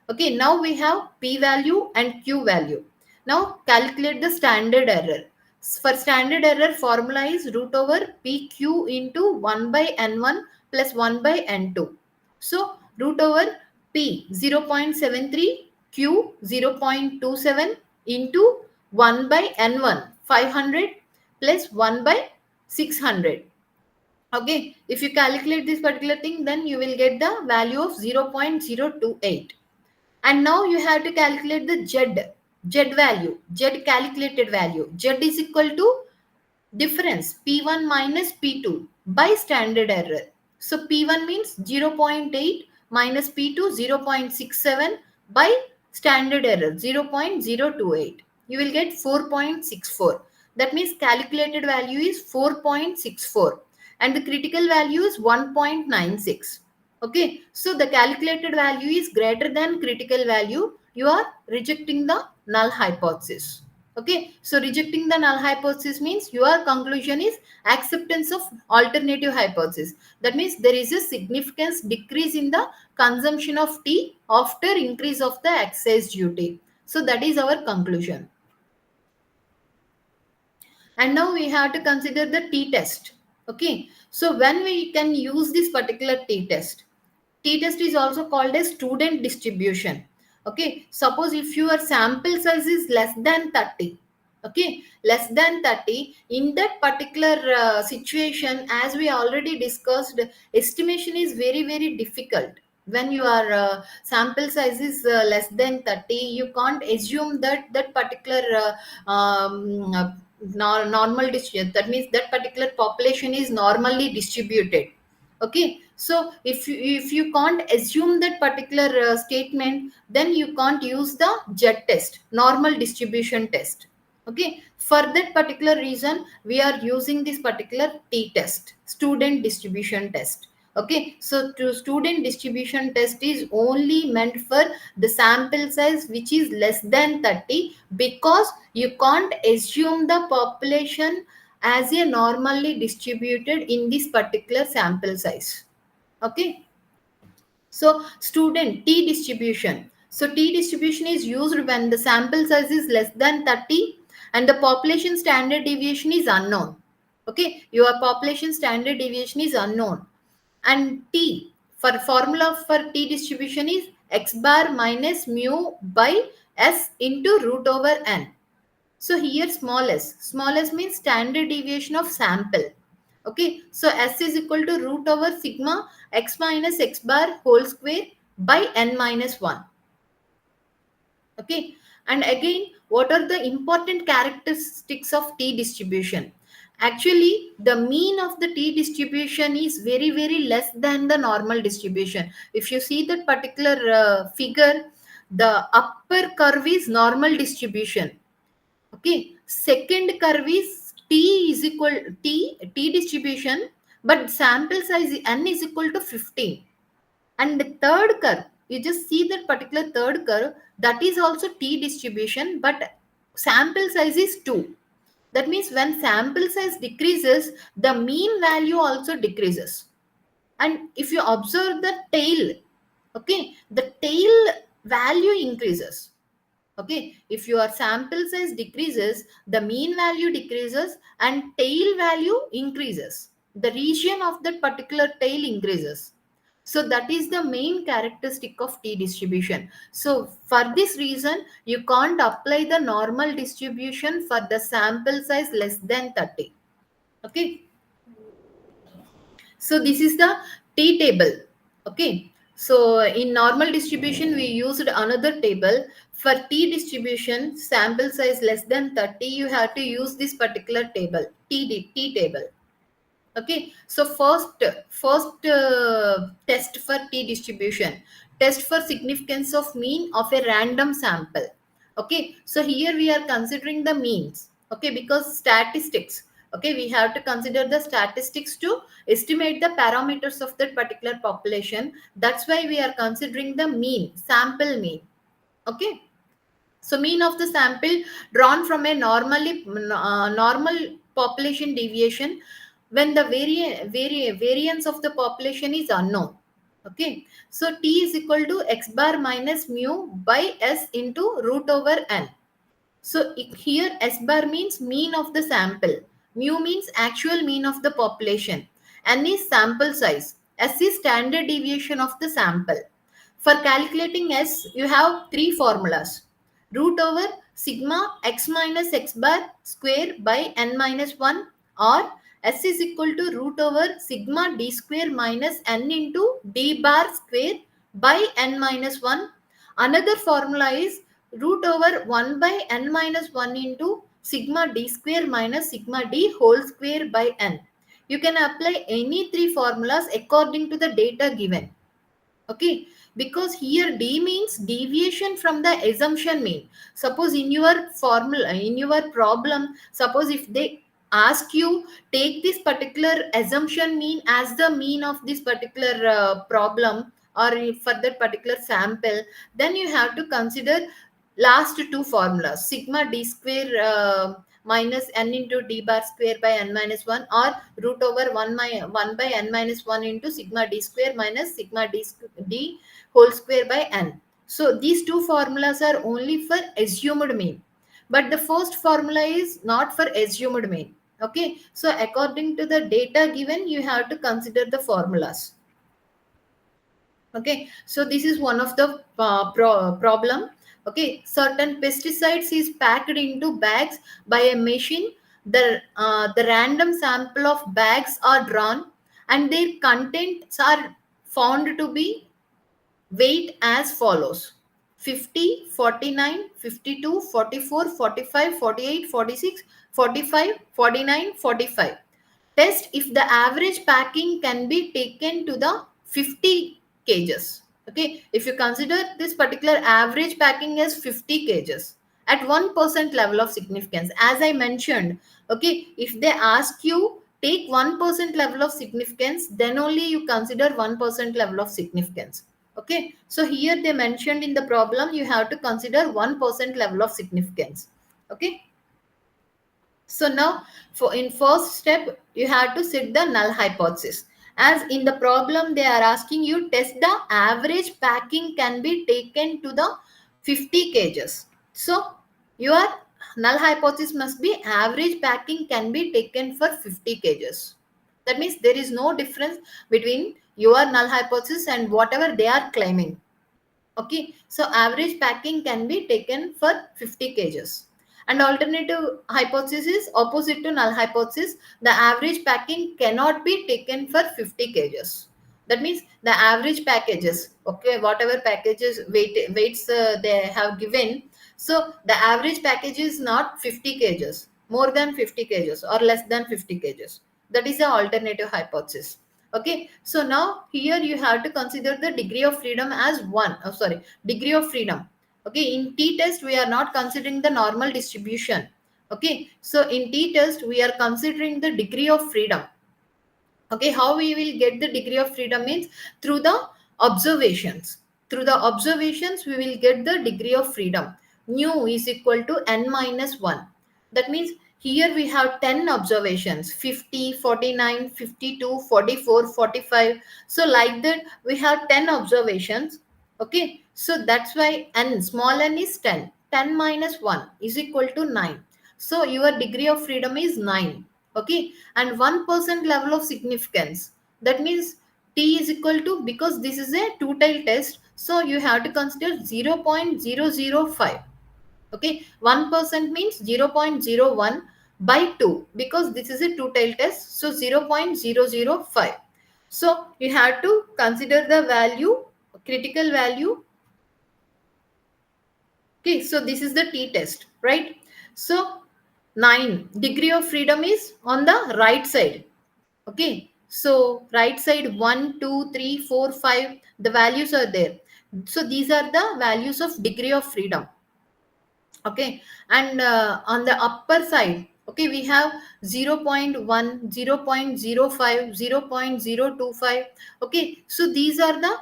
Okay, now we have P value and Q value. Now calculate the standard error. For standard error, formula is root over PQ into 1 by N1 plus 1 by N2. So root over P 0.73, Q 0.27 into 1 by N1 500 plus 1 by 600. Okay, if you calculate this particular thing, then you will get the value of 0.028. And now you have to calculate the Z value, Z calculated value. Z is equal to difference P1 minus P2 by standard error. So P1 means 0.8 minus P2 0.67 by standard error 0.028. You will get 4.64. That means calculated value is 4.64 and the critical value is 1.96. Okay, so the calculated value is greater than critical value. You are rejecting the null hypothesis. Okay, so rejecting the null hypothesis means your conclusion is acceptance of alternative hypothesis. That means there is a significant decrease in the consumption of tea after increase of the excise duty. So that is our conclusion. And now we have to consider the t-test. Okay, so when we can use this particular t-test, t-test is also called a student distribution. Okay, suppose if your sample size is less than 30, okay, less than 30, in that particular situation, as we already discussed, estimation is very very difficult. When your sample size is less than 30, you can't assume that that particular normal distribution, that means that particular population is normally distributed. Okay, so if you can't assume that particular statement, then you can't use the jet test, normal distribution test. Okay, for that particular reason we are using this particular t test, student distribution test. Okay, so to student distribution test is only meant for the sample size which is less than 30, because you can't assume the population as a normally distributed in this particular sample size. Okay, so student t distribution. So t distribution is used when the sample size is less than 30 and the population standard deviation is unknown. Okay, your population standard deviation is unknown. And T, for formula for T distribution is x bar minus mu by S into root over n. So here small s means standard deviation of sample. Okay, so S is equal to root over sigma x minus x bar whole square by n minus 1. Okay, and again, what are the important characteristics of T distribution? Actually, the mean of the T distribution is very less than the normal distribution. If you see that particular figure, the upper curve is normal distribution. Okay, second curve is T is equal T distribution, but sample size n is equal to 15. And the third curve, you just see that particular third curve, that is also T distribution, but sample size is 2. That means when sample size decreases, the mean value also decreases. And if you observe the tail, okay, the tail value increases. Okay, if your sample size decreases, the mean value decreases and tail value increases. The region of that particular tail increases. So that is the main characteristic of T distribution. So for this reason, you can't apply the normal distribution for the sample size less than 30. Okay. So this is the T table. Okay. So in normal distribution, we used another table. For T distribution, sample size less than 30, you have to use this particular table, T table. Okay, so first test for T distribution, test for significance of mean of a random sample. Okay, so here we are considering the means. Okay, because statistics, okay, we have to consider the statistics to estimate the parameters of that particular population. That's why we are considering the mean, sample mean. Okay, so mean of the sample drawn from a normal population deviation when the variance of the population is unknown. Okay, so T is equal to x bar minus mu by S into root over n. So here S bar means mean of the sample, mu means actual mean of the population, n is sample size, S is standard deviation of the sample. For calculating S, you have three formulas. Root over sigma x minus x bar square by n minus 1, or S is equal to root over sigma d square minus n into d bar square by n minus 1. Another formula is root over 1 by n minus 1 into sigma d square minus sigma d whole square by n. You can apply any three formulas according to the data given. Okay, because here D means deviation from the assumption mean. Suppose in your formula, in your problem, suppose if they ask you take this particular assumption mean as the mean of this particular problem, or for that particular sample, then you have to consider last two formulas, sigma d square minus n into d bar square by n minus 1, or root over 1 by n minus 1 into sigma d square minus sigma d whole square by n. So these two formulas are only for assumed mean, but the first formula is not for assumed mean. Okay, so according to the data given, you have to consider the formulas. Okay, so this is one of the problem. Okay, certain pesticides is packed into bags by a machine. The random sample of bags are drawn and their contents are found to be weight as follows: 50, 49, 52, 44, 45, 48, 46, 45, 49, 45. Test if the average packing can be taken to the 50 kgs. Okay, if you consider this particular average packing as 50 kgs at 1% level of significance, as I mentioned, okay, if they ask you take 1% level of significance, then only you consider 1% level of significance. Okay, so here they mentioned in the problem you have to consider 1% level of significance. Okay, so now for in first step you have to set the null hypothesis. As in the problem they are asking you test the average packing can be taken to the 50 kgs. So your null hypothesis must be average packing can be taken for 50 kgs. That means there is no difference between your null hypothesis and whatever they are claiming. Okay, so average packing can be taken for 50 kgs. And alternative hypothesis, opposite to null hypothesis, the average packing cannot be taken for 50 kgs. That means the average packages, okay, whatever packages weights they have given, so the average package is not 50 kgs, more than 50 kgs or less than 50 kgs. That is the alternative hypothesis. Okay, so now here you have to consider the degree of freedom as one. Oh, sorry, degree of freedom. Okay, in t-test we are not considering the normal distribution. Okay, so in t-test we are considering the degree of freedom. Okay, how we will get the degree of freedom means through the observations. Through the observations we will get the degree of freedom. Nu is equal to n minus 1. That means here we have 10 observations, 50, 49, 52, 44, 45. So like that we have 10 observations. Okay, so that's why n, small n is 10. 10 minus 1 is equal to 9. So your degree of freedom is 9. Okay, and 1% level of significance. That means t is equal to, because this is a two-tailed test, so you have to consider 0.005. Okay, 1% means 0.01 by 2, because this is a two-tailed test, so 0.005. So you have to consider the value, critical value. Okay, so this is the t-test, right? So 9, degree of freedom is on the right side. Okay, so right side 1, 2, 3, 4, 5, the values are there. So these are the values of degree of freedom. Okay, and on the upper side, okay, we have 0.1, 0.05, 0.025. Okay, so these are the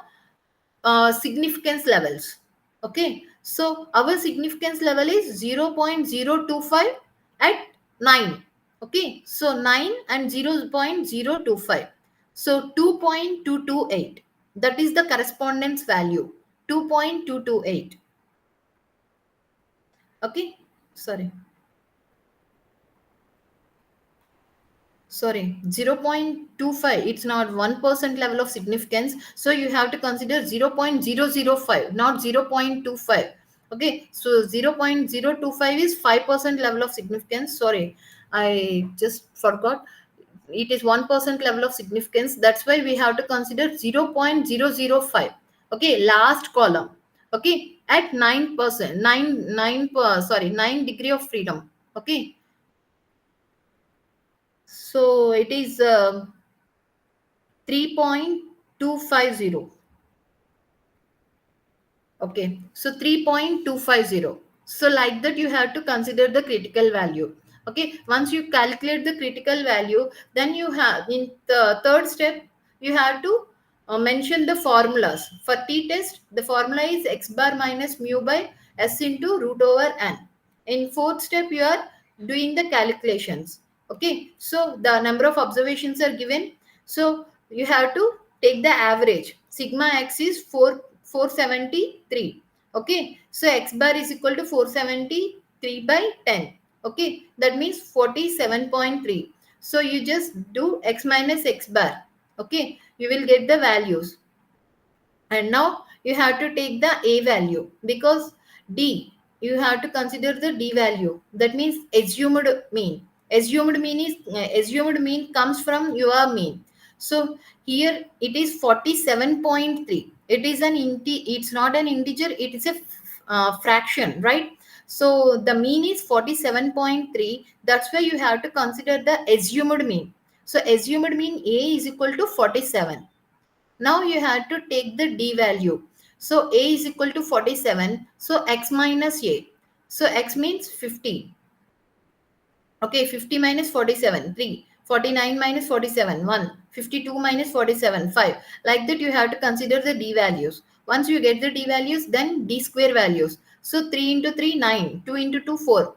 significance levels. Okay, so our significance level is 0.025 at 9. Okay, so 9 and 0.025, so 2.228, that is the correspondence value, 2.228. Okay, sorry, 0.25, it's not 1% level of significance, so you have to consider 0.005, not 0.25. Okay, so 0.025 is 5% level of significance. Sorry, I just forgot, it is 1% level of significance. That's why we have to consider 0.005. Okay, last column. Okay, at 9%, 9 degree of freedom. Okay, so it is 3.250. Okay, so 3.250. So like that you have to consider the critical value. Okay, once you calculate the critical value, then you have, in the third step, you have to mention the formulas. For t-test, the formula is x bar minus mu by s into root over n. In fourth step, you are doing the calculations. Okay, so the number of observations are given. So you have to take the average. Sigma x is 473. Okay, so x bar is equal to 473 by 10. Okay, that means 47.3. So you just do x minus x bar. Okay, you will get the values. And now you have to take the a value, because d, you have to consider the d value. That means assumed mean. Assumed mean comes from your mean. So here it is 47.3. It is an it's not an integer, it is a fraction, right? So the mean is 47.3. That's why you have to consider the assumed mean. So assumed mean a is equal to 47. Now you have to take the d value. So a is equal to 47. So x minus a. So x means 50. Okay, 50 minus 47, 3. 49 minus 47, 1. 52 minus 47, 5. Like that you have to consider the d values. Once you get the d values, then d square values. So 3 into 3, 9. 2 into 2, 4.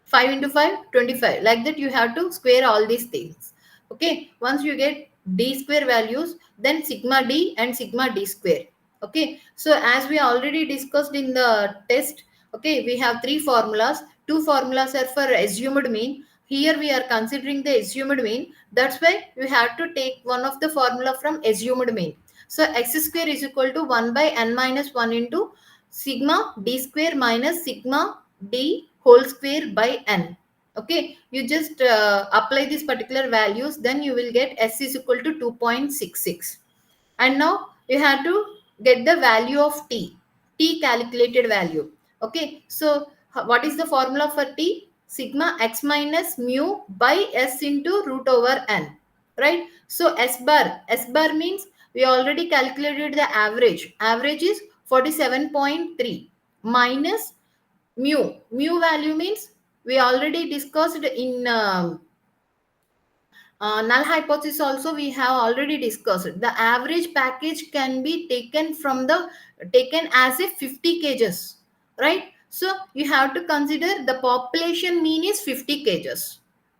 5 into 5, 25. Like that you have to square all these things. Okay, once you get d square values, then sigma d and sigma d square. Okay, so as we already discussed in the test, okay, we have three formulas. Two formulas are for assumed mean. Here we are considering the assumed mean. That's why we have to take one of the formula from assumed mean. So x square is equal to 1 by n minus 1 into sigma d square minus sigma d whole square by n. Okay, you just apply these particular values, then you will get s is equal to 2.66. And now you have to get the value of t calculated value. Okay, so what is the formula for t? Sigma x minus mu by s into root over n, right? So s bar means we already calculated the average is 47.3 minus mu value means we already discussed in null hypothesis also we have already discussed. The average package can be taken as a 50 kgs, right? So you have to consider the population mean is 50 kgs.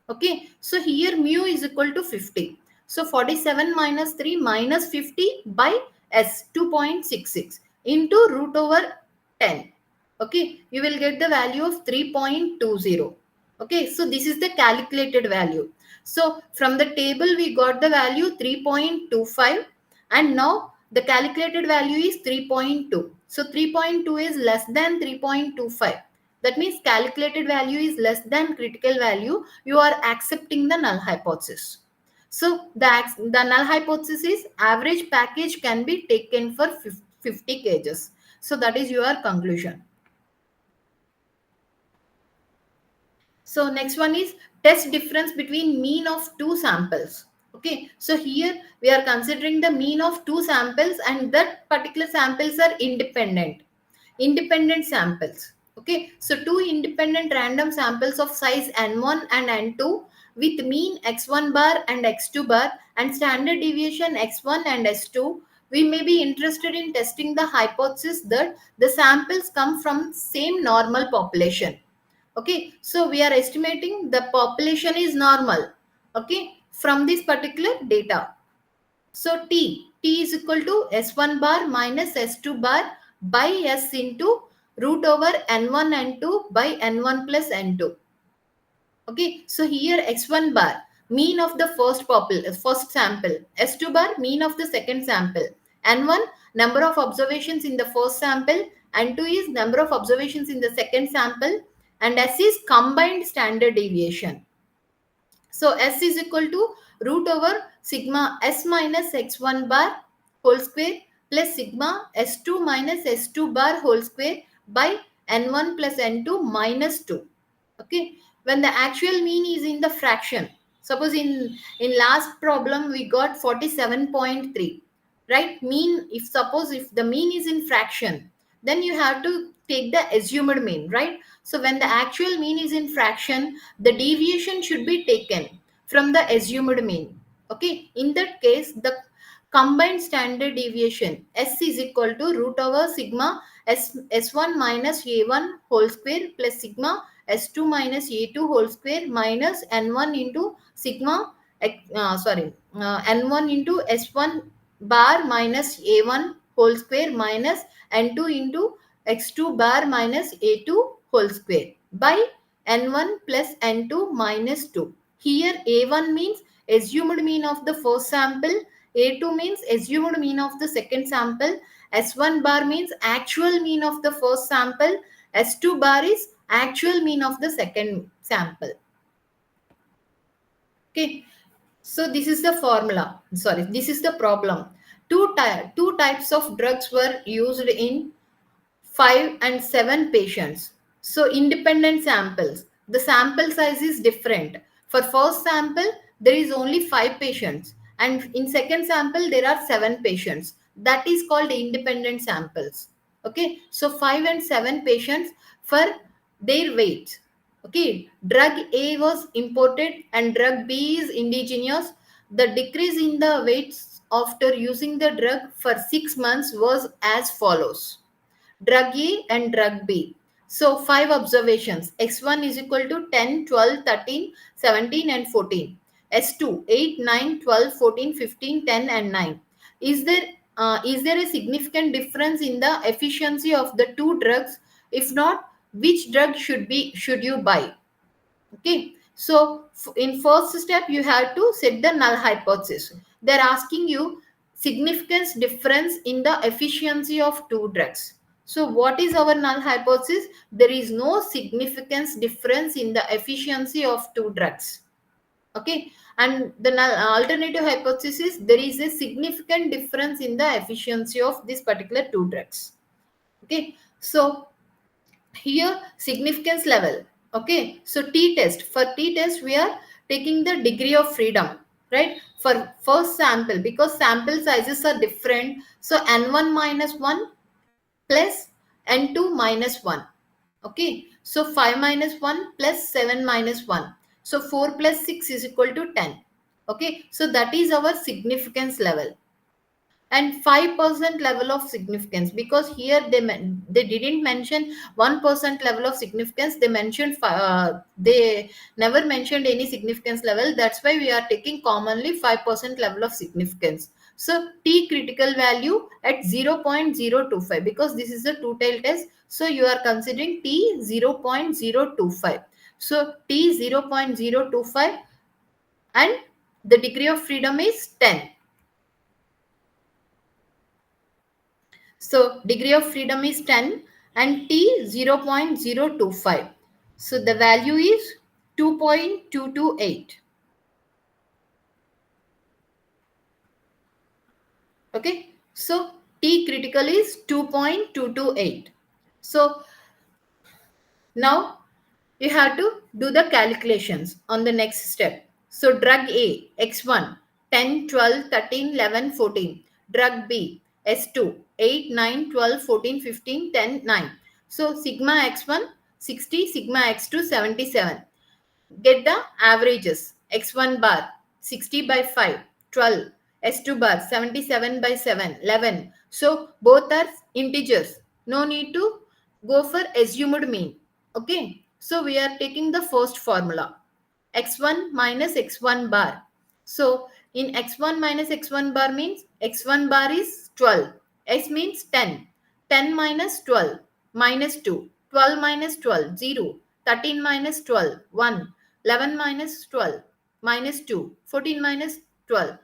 Okay, so here mu is equal to 50. So 47 minus 3 minus 50 by s 2.66 into root over 10. Okay, you will get the value of 3.20. Okay, so this is the calculated value. So from the table we got the value 3.25, and now the calculated value is 3.2. So 3.2 is less than 3.25. That means calculated value is less than critical value. You are accepting the null hypothesis. So the null hypothesis is average package can be taken for 50 kgs. So that is your conclusion. So next one is test difference between mean of two samples. Okay, so here we are considering the mean of two samples, and that particular samples are independent samples. Okay, so two independent random samples of size n1 and n2 with mean x1 bar and x2 bar and standard deviation x1 and s2. We may be interested in testing the hypothesis that the samples come from same normal population. Okay, so we are estimating the population is normal, okay, from this particular data. So t is equal to s1 bar minus s2 bar by s into root over n1 n2 by n1 plus n2. Okay, so here x1 bar mean of the first sample, s2 bar mean of the second sample, n1 number of observations in the first sample, n2 is number of observations in the second sample, and s is combined standard deviation. So s is equal to root over sigma s minus x1 bar whole square plus sigma s2 minus s2 bar whole square by n1 plus n2 minus 2. Okay, when the actual mean is in the fraction, suppose in last problem we got 47.3, right? Mean, if suppose if the mean is in fraction, then you have to take the assumed mean, right? So when the actual mean is in fraction, the deviation should be taken from the assumed mean. Okay, in that case the combined standard deviation s is equal to root over sigma s1 minus a1 whole square plus sigma s2 minus a2 whole square minus n1 into sigma n1 into s1 bar minus a1 whole square minus n2 into x2 bar minus a2 whole square by n1 plus n2 minus 2. Here a1 means assumed mean of the first sample, a2 means assumed mean of the second sample, s1 bar means actual mean of the first sample, s2 bar is actual mean of the second sample. Okay, so this is the formula. Sorry, this is the problem. Two types of drugs were used in 5 and 7 patients. So independent samples. The sample size is different. For first sample, there is only 5 patients, and in second sample, there are 7 patients. That is called independent samples. Okay, so 5 and 7 patients for their weight. Okay, drug A was imported and drug B is indigenous. The decrease in the weights after using the drug for 6 months was as follows: drug A and drug B. So 5 observations. X1 is equal to 10, 12, 13, 17 and 14. S2 8, 9, 12, 14, 15, 10 and 9. Is there a significant difference in the efficiency of the two drugs? If not, which drug should you buy. Okay, so in first step you have to set the null hypothesis. They're asking you significance difference in the efficiency of two drugs. So what is our null hypothesis? There is no significance difference in the efficiency of two drugs. Okay, and the alternative hypothesis, there is a significant difference in the efficiency of this particular two drugs. Okay, so here significance level. Okay, so t test, for t test we are taking the degree of freedom, right? For first sample, because sample sizes are different, so n1 minus 1 plus n2 minus 1. Okay, so 5 minus 1 plus 7 minus 1, so 4 plus 6 is equal to 10. Okay, so that is our significance level. And 5% level of significance, because here they didn't mention 1% level of significance, they mentioned they never mentioned any significance level. That's why we are taking commonly 5% level of significance. So t critical value at 0.025, because this is a two tail test, so you are considering t 0.025. So t 0.025 and the degree of freedom is 10. So degree of freedom is 10 and t 0.025. So the value is 2.228. Okay. So t critical is 2.228. So now you have to do the calculations on the next step. So drug A, X1, 10, 12, 13, 11, 14. Drug B, S2, 8, 9, 12, 14, 15, 10, 9. So sigma X1, 60, sigma X2, 77. Get the averages. X1 bar 60 by 5, 12. S2 bar 77 by 7, 11. So both are integers. No need to go for assumed mean. Okay. So we are taking the first formula. X1 minus X1 bar. So in X1 minus X1 bar means X1 bar is 12. S means 10. 10 minus 12 minus 2. 12 minus 12 0. 13 minus 12 1. 11 minus 12 minus 2. 14 minus 12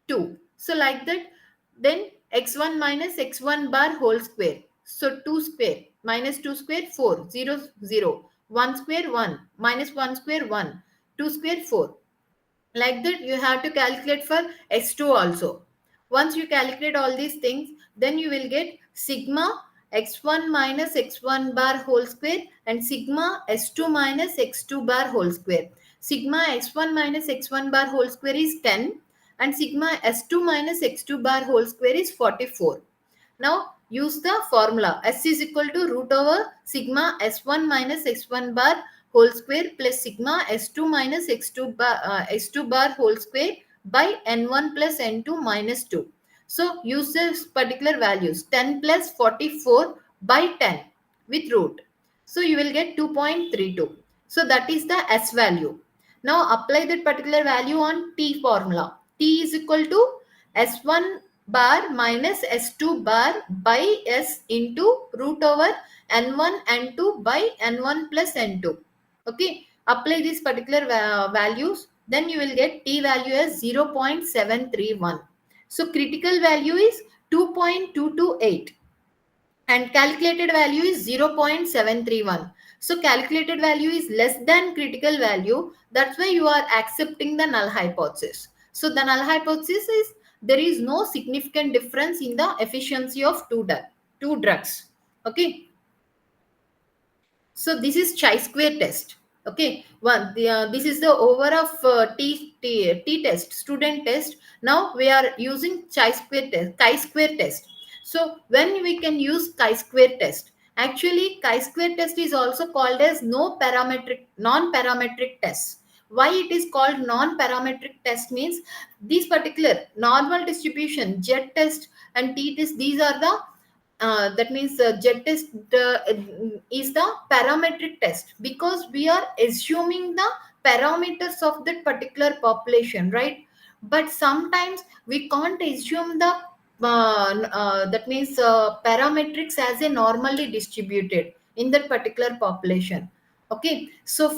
2. So like that, then x1 minus x1 bar whole square. So 2 square minus 2 square 4. 0 0. 1 square 1 minus 1 square 1. 2 square 4. Like that you have to calculate for x2 also. Once you calculate all these things, then you will get sigma x1 minus x1 bar whole square and sigma s2 minus x2 bar whole square. Sigma x1 minus x1 bar whole square is 10 and sigma s2 minus x2 bar whole square is 44. Now use the formula. S is equal to root over sigma S1 minus X1 bar whole square plus sigma S2 minus S2 bar whole square by N1 plus N2 minus 2. So use this particular values 10 plus 44 by 10 with root. So you will get 2.32. So that is the S value. Now apply that particular value on T formula. T is equal to S1 bar minus S2 bar by S into root over N1 N2 by N1 plus N2. Okay, apply these particular values, then you will get T value as 0.731. So critical value is 2.228 and calculated value is 0.731. So calculated value is less than critical value. That's why you are accepting the null hypothesis. So the null hypothesis is there is no significant difference in the efficiency of two drugs. Okay. So this is chi-square test. Okay, this is the over of t test, student test. Now we are using chi-square test, chi-square test. So when we can use chi-square test, actually chi-square test is also called as non-parametric test. Why it is called non-parametric test means these particular normal distribution, Z test and t test, these are the that means jet test is the parametric test, because we are assuming the parameters of that particular population, right? But sometimes we can't assume that means parametrics as a normally distributed. in that particular population. Okay, so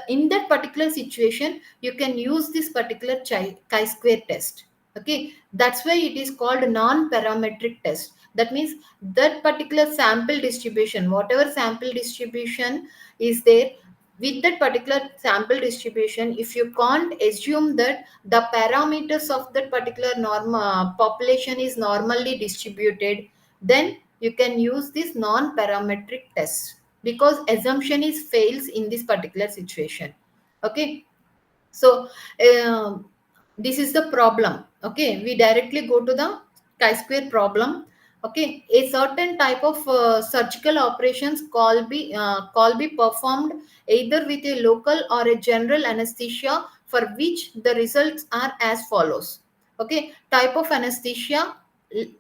in that particular situation you can use this particular chi-square test. Okay, that's why it is called non-parametric test. That means that particular sample distribution, whatever sample distribution is there, with that particular sample distribution, if you can't assume that the parameters of that particular population is normally distributed, then you can use this non-parametric test, because assumption is fails in this particular situation. Okay, so this is the problem. Okay, we directly go to the chi-square problem. Okay, a certain type of surgical operations call be performed either with a local or a general anesthesia, for which the results are as follows. Okay, type of anesthesia: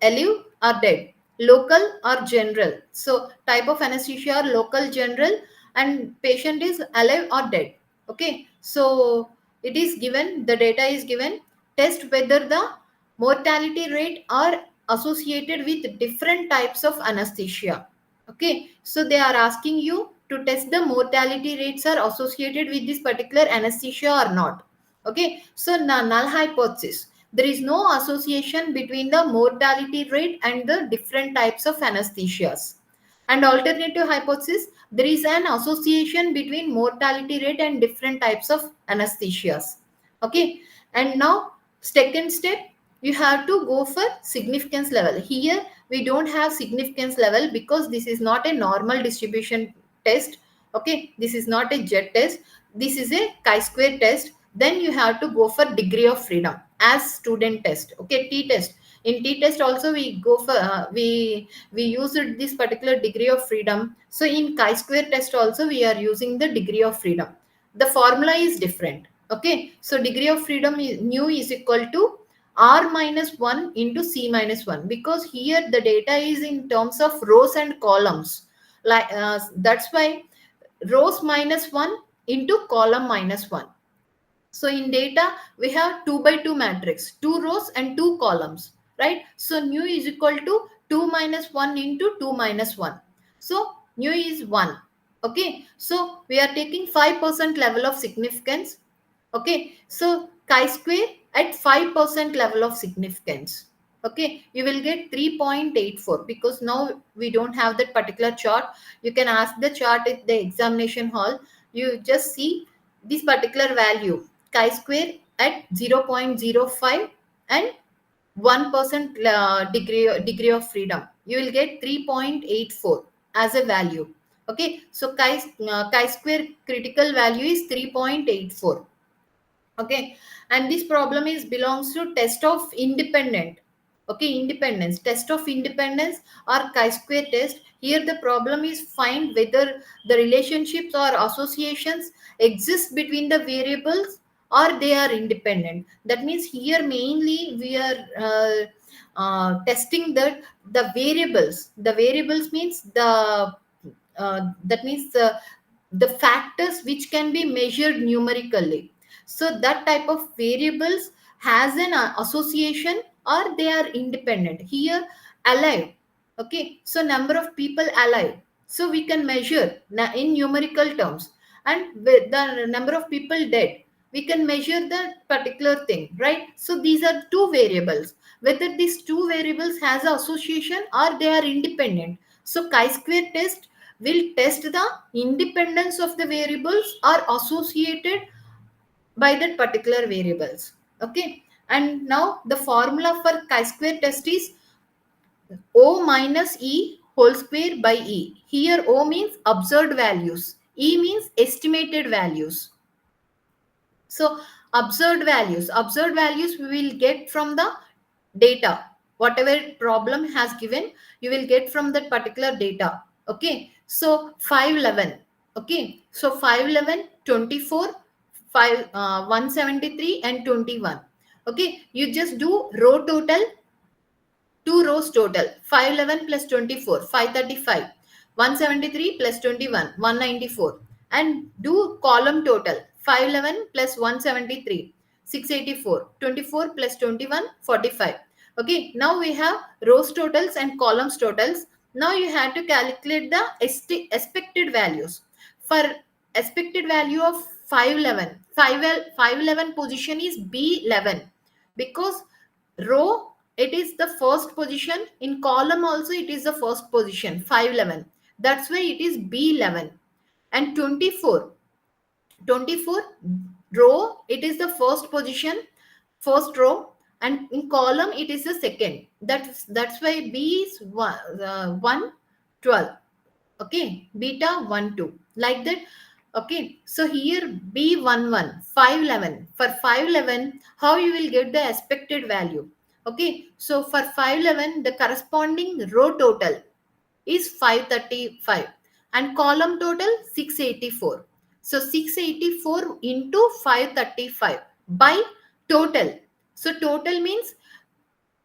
alive or dead, local or general. So type of anesthesia are local, general, and patient is alive or dead. Okay, so it is given, the data is given. Test whether the mortality rate are associated with different types of anesthesia. Okay, so they are asking you to test the mortality rates are associated with this particular anesthesia or not. Okay, so null hypothesis: there is no association between the mortality rate and the different types of anesthesias. And alternative hypothesis: there is an association between mortality rate and different types of anesthesias. Okay, and now second step, you have to go for significance level. Here we don't have significance level because this is not a normal distribution test. Okay, this is not a jet test, this is a chi-square test. Then you have to go for degree of freedom as student test. Okay, t test. In t test also we go for we used this particular degree of freedom. So in chi-square test also we are using the degree of freedom. The formula is different. Okay, so degree of freedom is nu is equal to r minus 1 into c minus 1, because here the data is in terms of rows and columns. Like that's why rows minus 1 into column minus 1. So in data, we have 2 by 2 matrix, 2 rows and 2 columns, right? So nu is equal to 2 minus 1 into 2 minus 1. So nu is 1. Okay. So we are taking 5% level of significance. Okay. So chi-square at 5% level of significance. Okay. You will get 3.84, because now we don't have that particular chart. You can ask the chart at the examination hall. You just see this particular value chi-square at 0.05 and 1% degree of freedom, you will get 3.84 as a value. Okay, so chi-square critical value is 3.84. Okay, and this problem is belongs to test of independent. Okay, independence, test of independence or chi-square test. Here the problem is find whether the relationships or associations exist between the variables or they are independent. That means here mainly we are testing the variables means that means the factors which can be measured numerically. So that type of variables has an association or they are independent. Here alive. Okay, so number of people alive, so we can measure in numerical terms. And with the number of people dead, we can measure the particular thing, right? So these are two variables, whether these two variables has an association or they are independent. So chi-square test will test the independence of the variables are associated by that particular variables. Okay, and now the formula for chi-square test is O minus E whole square by E. Here O means observed values, E means estimated values. So observed values we will get from the data. Whatever problem has given, you will get from that particular data. Okay, so 511. Okay, so 511, 24, 173 and 21. Okay, you just do row total, two rows total: 511 plus 24, 535, 173 plus 21, 194. And do column total: 511 plus 173, 684, 24 plus 21, 45. Okay, now we have rows totals and columns totals. Now you have to calculate the expected values. For expected value of 511, 511 position is B11, because row it is the first position, in column also it is the first position, 511. That's why it is B11. And 24 row it is the first position, first row, and in column it is the second. That's why B is 112. Okay, beta 1 2, like that. Okay, so here B11 511, for 511 how you will get the expected value. Okay, so for 511 the corresponding row total is 535 and column total 684. So 684 into 535 by total. So total means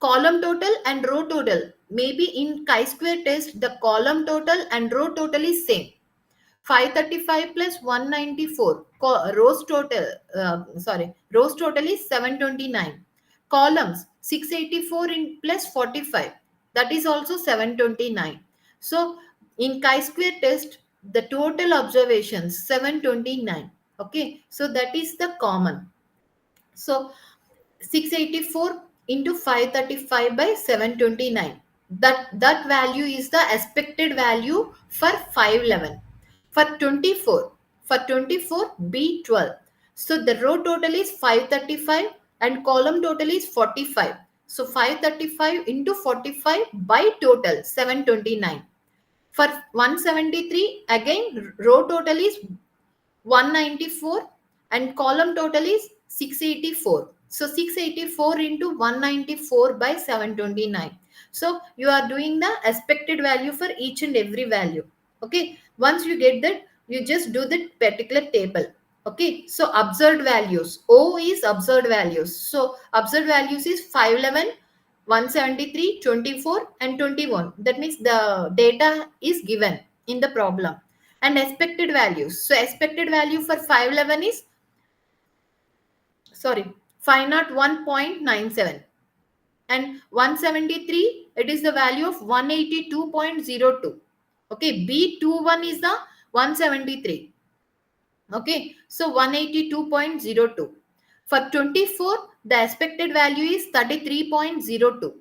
column total and row total. Maybe in chi-square test the column total and row total is same. 535 plus 194, rows total is 729, columns 684 in plus 45, that is also 729. So in chi-square test the total observations 729. Okay, so that is the common. So 684 into 535 by 729, that value is the expected value for 511. For 24, for 24 B12, so the row total is 535 and column total is 45. So 535 into 45 by total 729. For 173 again row total is 194 and column total is 684. So 684 into 194 by 729. So you are doing the expected value for each and every value. Okay, once you get that, you just do that particular table. Okay, so observed values, O is observed values. So observed values is 511, 173, 24 and 21. That means the data is given in the problem. And expected values, so expected value for 511 is 501.97, and 173 it is the value of 182.02. Okay, B21 is the 173. Okay, so 182.02. For 24 the expected value is 33.02.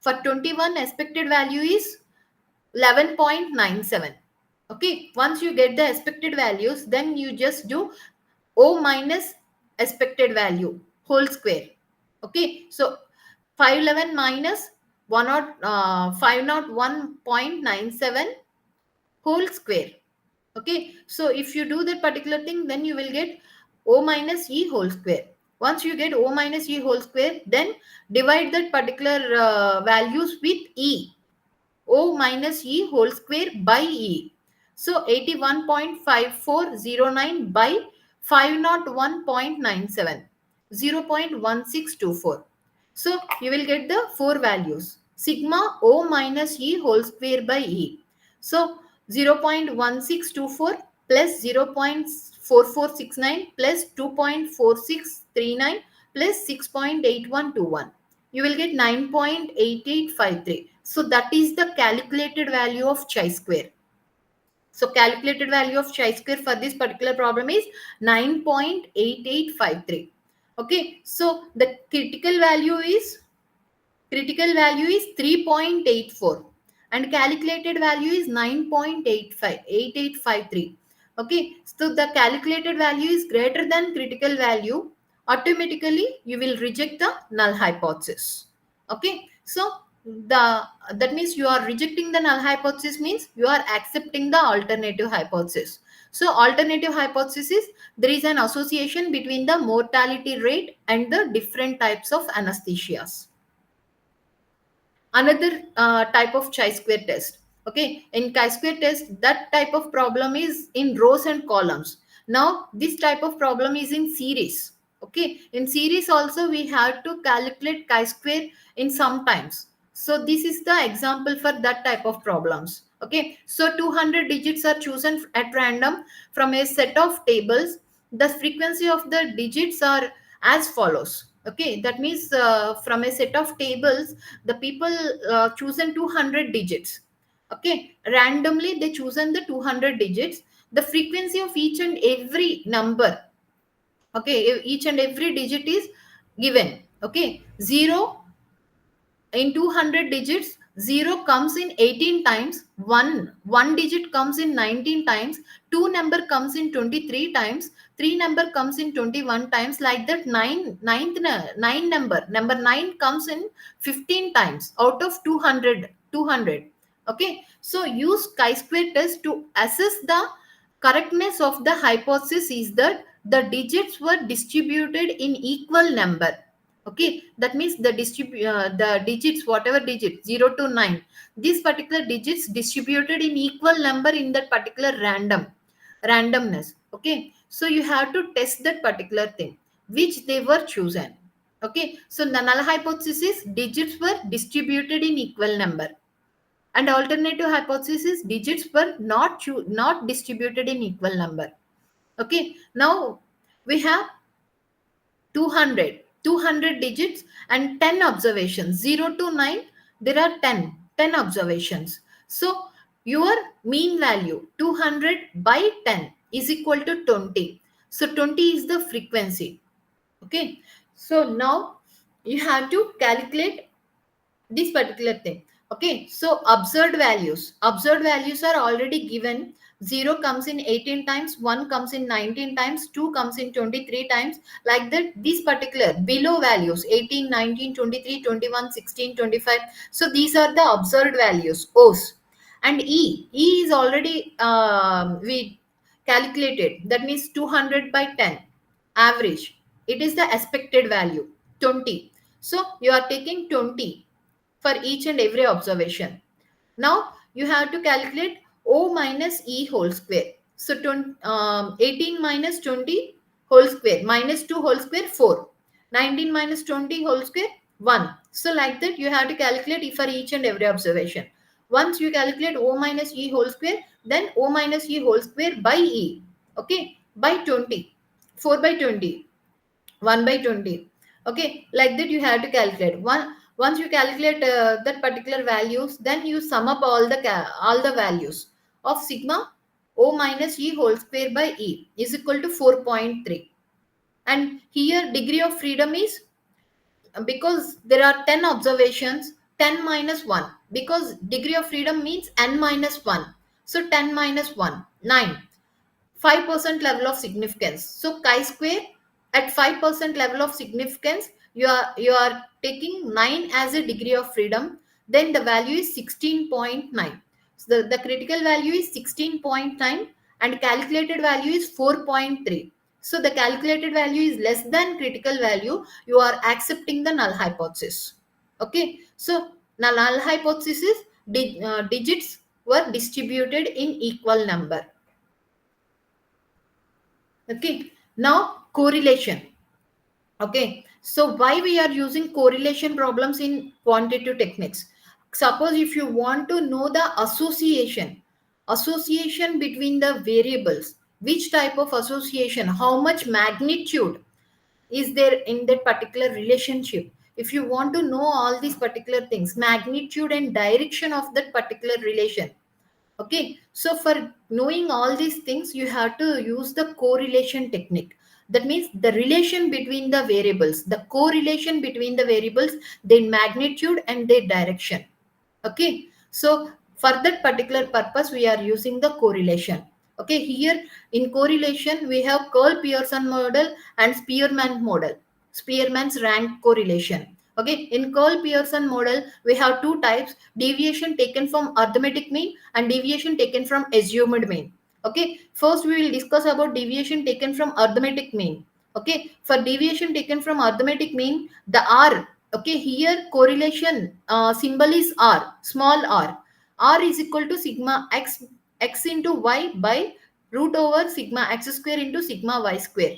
For 21 expected value is 11.97. Okay, once you get the expected values, then you just do O minus expected value whole square. Okay, so 511 minus 501.97 whole square. Okay, so if you do that particular thing, then you will get O minus E whole square. Once you get O minus E whole square, then divide that particular values with E. O minus E whole square by E. So 81.5409 by 501.97, 0.1624. So you will get the four values. Sigma O minus E whole square by E. So 0.1624 plus 0.4469 plus 2.4639 plus 6.8121. You will get 9.8853. So that is the calculated value of chi-square. So calculated value of chi-square for this particular problem is 9.8853. Okay, so the critical value is 3.84 and calculated value is 9.8853. Okay, so the calculated value is greater than critical value, automatically you will reject the null hypothesis. Okay, so that means you are rejecting the null hypothesis means you are accepting the alternative hypothesis. So alternative hypothesis, there is an association between the mortality rate and the different types of anesthesias. Another type of chi-square test. Okay, in chi-square test that type of problem is in rows and columns. Now this type of problem is in series. Okay, in series also we have to calculate chi-square in sometimes. So this is the example for that type of problems. Okay, so 200 digits are chosen at random from a set of tables. The frequency of the digits are as follows. Okay, that means from a set of tables the people chosen 200 digits. Okay, randomly they chosen the 200 digits. The frequency of each and every number, okay, each and every digit is given. Okay, 0 in 200 digits, 0 comes in 18 times, one digit comes in 19 times, 2 number comes in 23 times, 3 number comes in 21 times, like that. 9 number 9 comes in 15 times out of 200. Okay, so use chi-square test to assess the correctness of the hypothesis is that the digits were distributed in equal number. Okay, that means the digits, whatever digit 0 to 9, these particular digits distributed in equal number in that particular randomness. Okay, so you have to test that particular thing which they were chosen. Okay, so the null hypothesis, digits were distributed in equal number, and alternative hypothesis, digits were not distributed in equal number. Okay, now we have 200 digits and 10 observations. 0 to 9, there are 10 observations. So your mean value 200 by 10 is equal to 20. So 20 is the frequency. Okay, so now you have to calculate this particular thing. Okay, so observed values are already given. 0 comes in 18 times, 1 comes in 19 times, 2 comes in 23 times, like that. These particular below values 18, 19, 23, 21, 16, 25. So these are the observed values, O's. And E is already we calculated, that means 200 by 10 average. It is the expected value 20. So you are taking 20 for each and every observation. Now you have to calculate O minus E whole square. So 18 minus 20 whole square minus 2 whole square 4. 19 minus 20 whole square 1. So like that you have to calculate for each and every observation. Once you calculate O minus E whole square, then O minus E whole square by E. Okay, by 20. 4 by 20. 1 by 20. Okay, like that you have to calculate once you calculate that particular values, then you sum up all the values of sigma O minus E whole square by E is equal to 4.3. And here degree of freedom is, because there are 10 observations, 10 minus 1, because degree of freedom means n minus 1. So 10 minus 1, 9. 5% level of significance. So chi-square at 5% level of significance, you are taking 9 as a degree of freedom. Then the value is 16.9. So the critical value is 16.9 and calculated value is 4.3. So the calculated value is less than critical value. You are accepting the null hypothesis. Okay. So null hypothesis is digits were distributed in equal number. Okay, now correlation. Okay, so why we are using correlation problems in quantitative techniques? Suppose if you want to know the association between the variables, which type of association, how much magnitude is there in that particular relationship. If you want to know all these particular things, magnitude and direction of that particular relation. Okay, so for knowing all these things, you have to use the correlation technique. That means the relation between the variables, the correlation between the variables, their magnitude and their direction. Okay, so for that particular purpose, we are using the correlation. Okay, here in correlation, we have Curl Pearson model and Spearman model, Spearman's rank correlation. Okay, in Curl Pearson model, we have two types: deviation taken from arithmetic mean and deviation taken from assumed mean. Okay, first we will discuss about deviation taken from arithmetic mean. Okay, for deviation taken from arithmetic mean, the R. Okay, here correlation symbol is R, small r. R is equal to sigma x into y by root over sigma x square into sigma y square.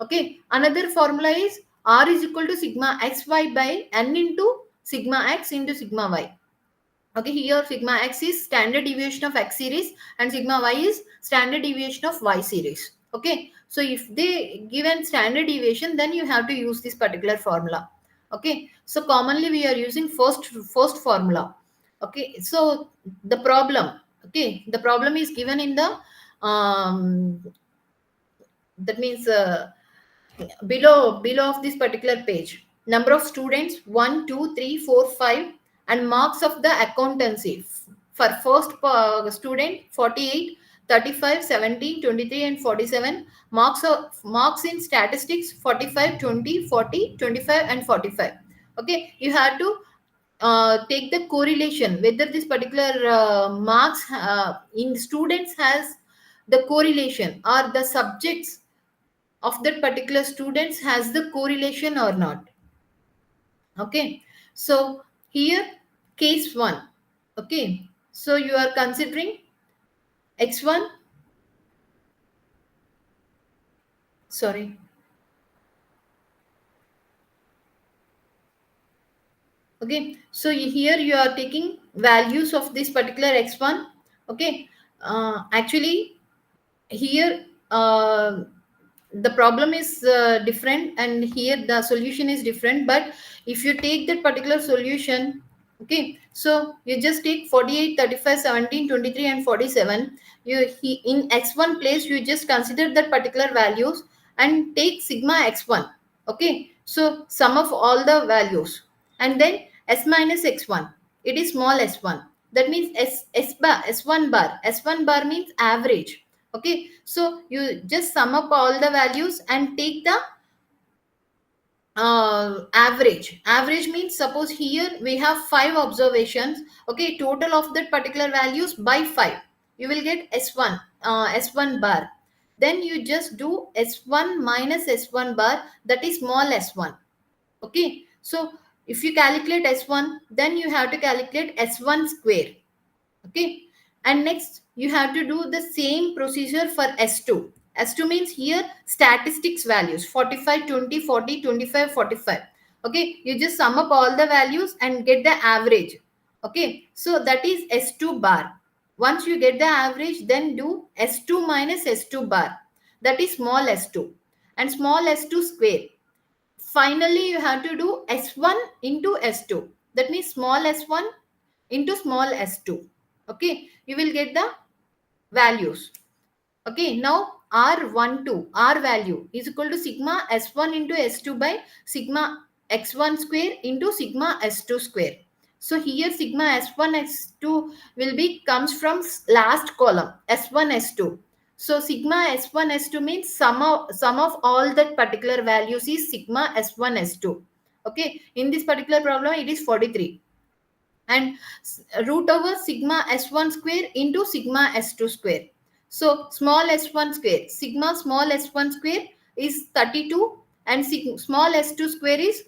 Okay, another formula is R is equal to sigma xy by n into sigma x into sigma y. Okay, here sigma x is standard deviation of x series and sigma y is standard deviation of y series. Okay, so if they given standard deviation, then you have to use this particular formula. Okay, so commonly we are using first formula. Okay, so the problem, okay, the problem is given in the um, that means below of this particular page. Number of students 1, 2, 3, 4, 5, and marks of the accountancy. For first student 48, 35, 17, 23, and 47. Marks in statistics 45, 20, 40, 25, and 45. Okay, you have to take the correlation whether this particular marks in students has the correlation, or the subjects of that particular students has the correlation or not. Okay, so here case 1. Okay, so you are considering x1, sorry. Okay, so here you are taking values of this particular x1. Okay, actually here the problem is different, and here the solution is different. But if you take that particular solution, okay, so you just take 48, 35, 17, 23, and 47. In x1 place you just consider that particular values and take sigma x1. Okay, so sum of all the values, and then s minus x1, it is small s1. That means s1 bar means average. Okay, so you just sum up all the values and take the average means, suppose here we have 5 observations. Okay, total of that particular values by 5, you will get s1, s1 bar. Then you just do s1 minus s1 bar, that is small s1. Okay, so if you calculate s1, then you have to calculate s1 square. Okay, and next you have to do the same procedure for s2. S2 means here statistics values 45, 20, 40, 25, 45. Okay, you just sum up all the values and get the average. Okay, so that is s2 bar. Once you get the average, then do s2 minus s2 bar, that is small s2, and small s2 square. Finally you have to do s1 into s2, that means small s1 into small s2. Okay, you will get the values. Okay, now r12, r value is equal to sigma s1 into s2 by sigma x1 square into sigma s2 square. So here sigma s1 s2 will be comes from last column s1 s2. So sigma s1 s2 means sum of all that particular values is sigma s1 s2. Okay, in this particular problem it is 43, and root over sigma s1 square into sigma s2 square. So small s1 square, sigma small s1 square is 32, and small s2 square is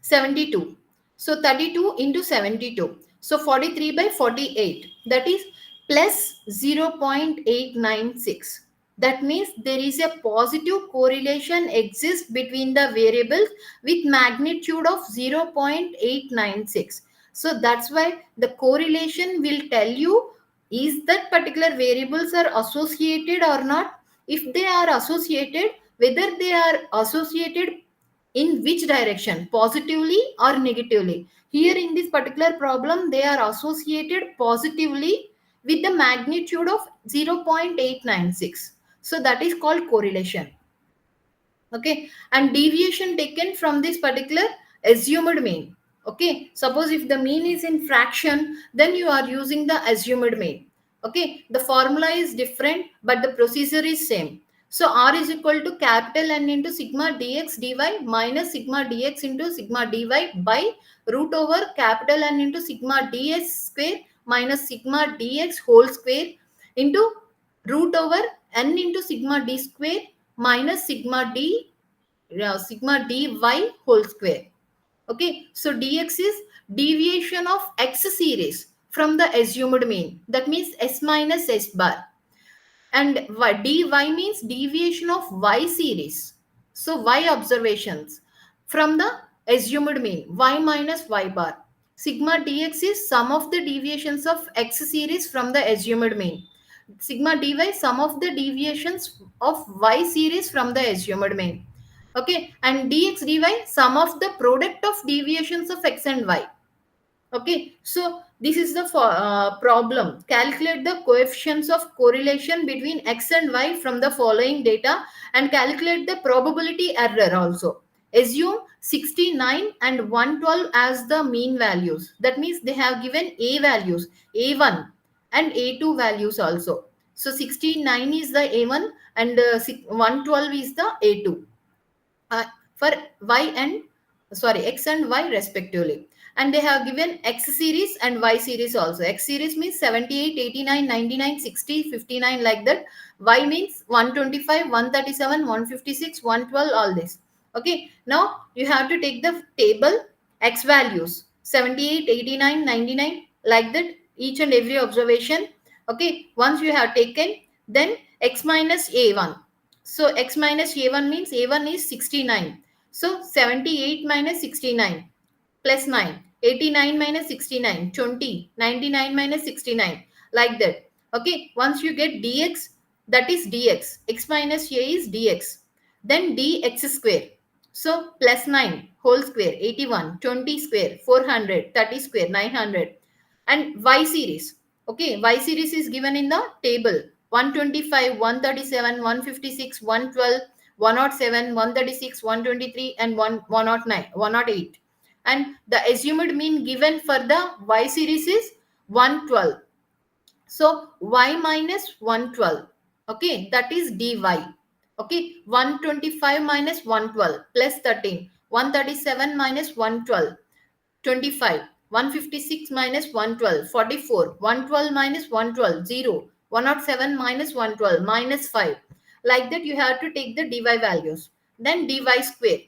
72. So 32 into 72. So 43 by 48. That is plus 0.896. That means there is a positive correlation exists between the variables with magnitude of 0.896. So that's why the correlation will tell you is that particular variables are associated or not. If they are associated, whether they are associated in which direction, positively or negatively. Here in this particular problem they are associated positively with the magnitude of 0.896. So that is called correlation. Okay, and deviation taken from this particular assumed mean. Okay, suppose if the mean is in fraction, then you are using the assumed mean. Okay, the formula is different but the procedure is same. So r is equal to capital N into sigma dx dy minus sigma dx into sigma dy by root over capital N into sigma ds square minus sigma dx whole square into root over n into sigma d square minus sigma dy whole square. Okay, so dx is deviation of x series from the assumed mean, that means s minus s bar, and dy means deviation of y series, so y observations from the assumed mean, y minus y bar. Sigma dx is sum of the deviations of x series from the assumed mean. Sigma dy sum of the deviations of y series from the assumed mean. Okay, and dx dy sum of the product of deviations of x and y. Okay, so this is the problem. Calculate the coefficients of correlation between x and y from the following data and calculate the probability error also. Assume 69 and 112 as the mean values. That means they have given a values, a1 and a2 values also. So 69 is the a1 and 112 is the a2 uh, for y and sorry x and y respectively, and they have given x series and y series also. X series means 78, 89, 99, 60, 59, like that. Y means 125, 137, 156, 112, all this. Okay, now you have to take the table x values 78, 89, 99, like that, each and every observation. Okay, once you have taken, then x minus a1. So x minus a1 means a1 is 69. So 78 minus 69 plus 9. 89 minus 69, 20. 99 minus 69, like that. Okay, once you get dx, that is dx. X minus a is dx. Then dx square. So plus 9 whole square, 81, 20 square, 400, 30 square, 900. And y series. Okay, y series is given in the table 125, 137, 156, 112, 107, 136, 123, and 109, 108. And the assumed mean given for the y series is 112. So y minus 112. Okay, that is dy. Okay, 125 minus 112 plus 13. 137 minus 112. 25, 156 minus 112, 44, 112 minus 112, 0, 107 minus 112, minus 5. Like that, you have to take the dy values. Then dy square.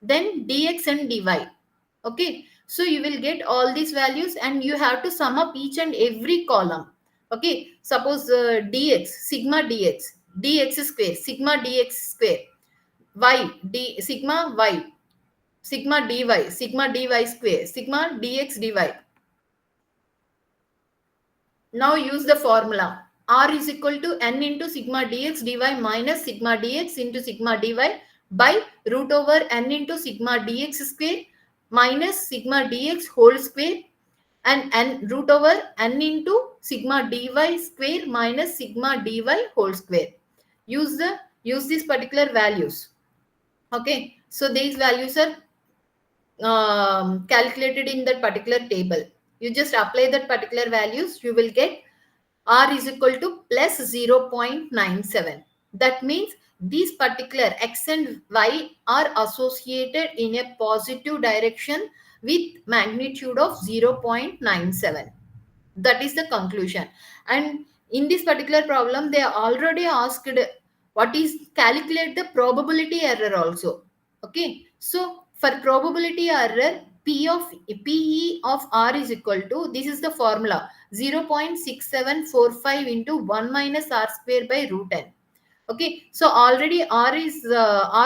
Then dx and dy. Okay, so you will get all these values and you have to sum up each and every column. Okay, suppose dx, sigma dx, dx square, sigma dx square, y, sigma y, sigma dy square, sigma dx dy. Now use the formula. R is equal to n into sigma dx dy minus sigma dx into sigma dy by root over n into sigma dx square minus sigma dx whole square and n root over n into sigma dy square minus sigma dy whole square. Use these particular values. Okay, so these values are calculated in that particular table. You just apply that particular values, you will get r is equal to plus 0.97. That means these particular x and y are associated in a positive direction with magnitude of 0.97. That is the conclusion. And in this particular problem, they already asked what is calculate the probability error also. Okay, so for probability error, pe of r is equal to, this is the formula, 0.6745 into 1 minus r square by root n. Okay, so already r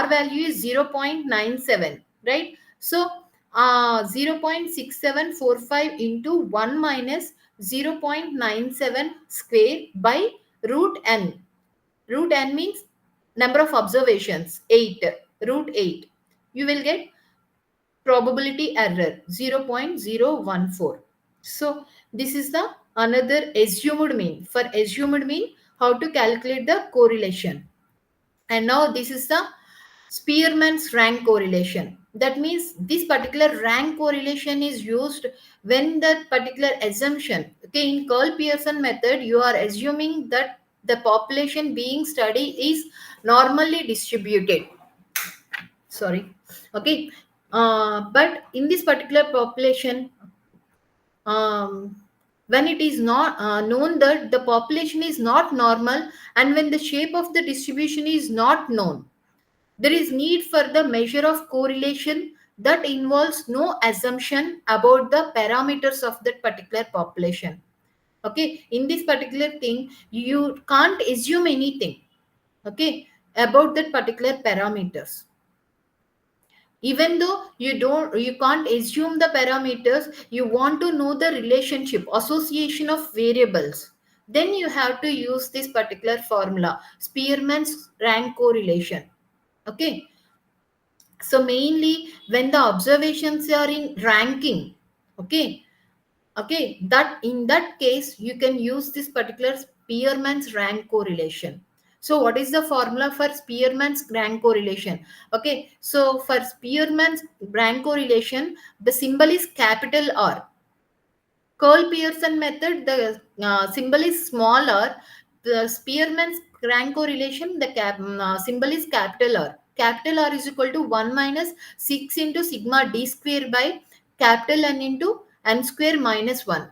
value is 0.97, right? So 0.6745 into 1 minus 0.97 square by root n. Root n means number of observations, 8, root 8. You will get probability error 0.014. So this is the another assumed mean. For assumed mean, how to calculate the correlation. And now this is the Spearman's rank correlation. That means this particular rank correlation is used when the particular assumption. Okay, in Curl Pearson method, you are assuming that the population being studied is normally distributed. Sorry. Okay. But in this particular population, um, when it is not known that the population is not normal, and when the shape of the distribution is not known, there is need for the measure of correlation that involves no assumption about the parameters of that particular population. Okay, in this particular thing, you can't assume anything. Okay, about that particular parameters. Even though you can't assume the parameters, you want to know the relationship, association of variables. Then you have to use this particular formula, Spearman's rank correlation. Okay, so mainly when the observations are in ranking, okay, Okay, that in that case you can use this particular Spearman's rank correlation. So what is the formula for Spearman's rank correlation? Okay, so for Spearman's rank correlation, the symbol is capital R. Curl Pearson method, the symbol is smaller. The Spearman's rank correlation, the symbol is capital R. Capital R is equal to 1 minus 6 into sigma d square by capital N into n square minus 1.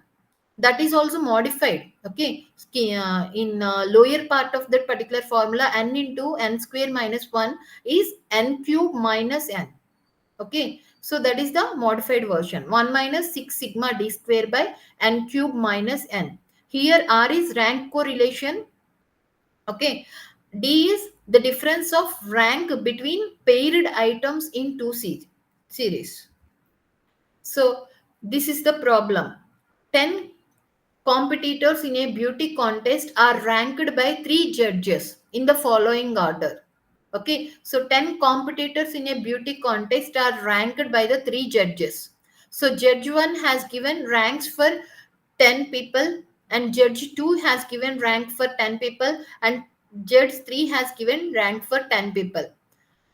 That is also modified. Okay, in lower part of that particular formula, n into n square minus 1 is n cube minus n. Okay, so that is the modified version. 1 minus 6 sigma d square by n cube minus n. Here R is rank correlation. Okay, D is the difference of rank between paired items in two series. So this is the problem. 10 competitors in a beauty contest are ranked by 3 judges in the following order. Okay, so 10 competitors in a beauty contest are ranked by the 3 judges. So judge 1 has given ranks for 10 people, and judge 2 has given rank for 10 people, and judge 3 has given rank for 10 people,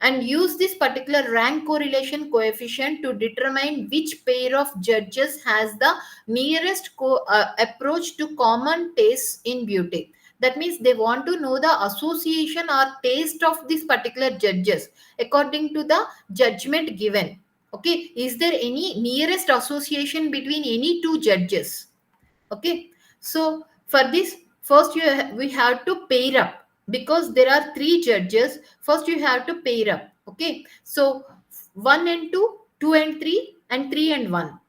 and use this particular rank correlation coefficient to determine which pair of judges has the nearest approach to common tastes in beauty. That means they want to know the association or taste of these particular judges according to the judgment given. Okay, is there any nearest association between any two judges? Okay, so for this, first we have to pair up, because there are 3 judges. First you have to pair up. Okay, so 1 and 2, 2 and 3, and 3 and 1.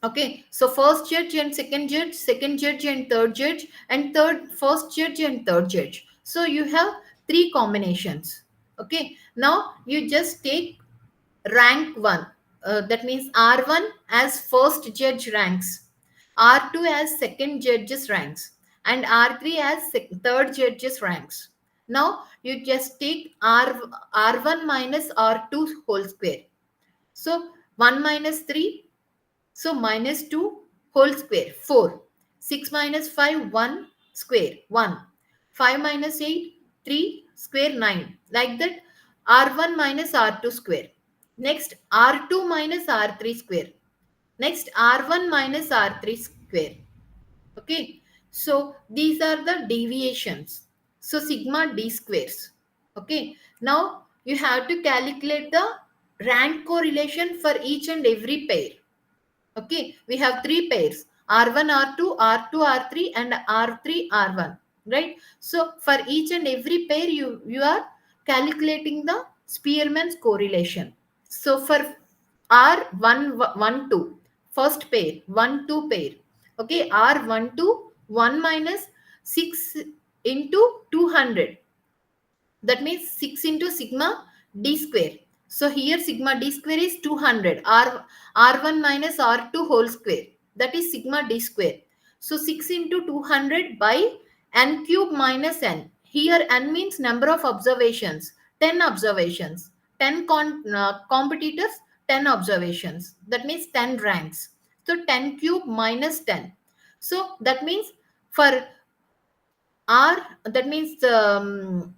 Okay, so first judge and second judge and third judge, and first judge and third judge. So you have 3 combinations. Okay, now you just take rank 1. That means R1 as first judge ranks, R2 as second judge's ranks, and R3 as third judge's ranks. Now you just take R1 minus R2 whole square. So 1 minus 3, so minus 2 whole square, 4. 6 minus 5, 1 square, 1. 5 minus 8, 3 square, 9. Like that, R1 minus R2 square. Next, R2 minus R3 square. Next, R1 minus R3 square. Okay, so these are the deviations. So sigma d squares. Okay, now you have to calculate the rank correlation for each and every pair. Okay, we have 3 pairs: R1, R2, R2, R3, and R3, R1. Right? So for each and every pair, you are calculating the Spearman's correlation. So for R1, 1, 2, first pair, 1, 2 pair. Okay, R1, 2, 1 minus 6 into 200. That means 6 into sigma d square. So here sigma d square is 200. R1 minus R2 whole square. That is sigma d square. So 6 into 200 by n cube minus n. Here n means number of observations. 10 observations. 10 competitors, 10 observations. That means 10 ranks. So 10 cube minus 10. So that means for that means the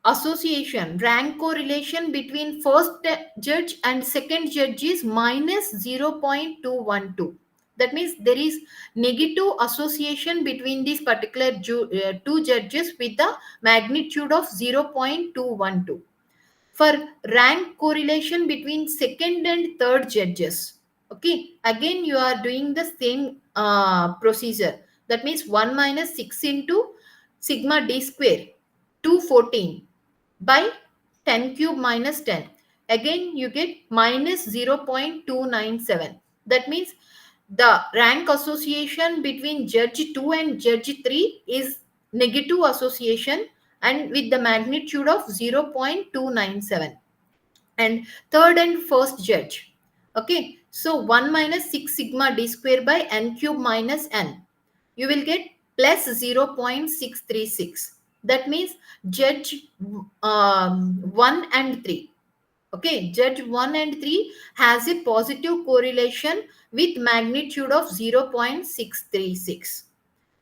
association, rank correlation between first judge and second judge is minus 0.212. That means there is negative association between these particular 2 judges with the magnitude of 0.212. For rank correlation between second and third judges. Okay, again you are doing the same procedure. That means 1 minus 6 into sigma d square, 214 by 10 cube minus 10. Again you get minus 0.297. That means the rank association between judge 2 and judge 3 is negative association, and with the magnitude of 0.297. And third and first judge. Okay, so 1 minus 6 sigma d square by n cube minus n. You will get plus 0.636. That means judge 1 and 3. Okay, judge 1 and 3 has a positive correlation with magnitude of 0.636.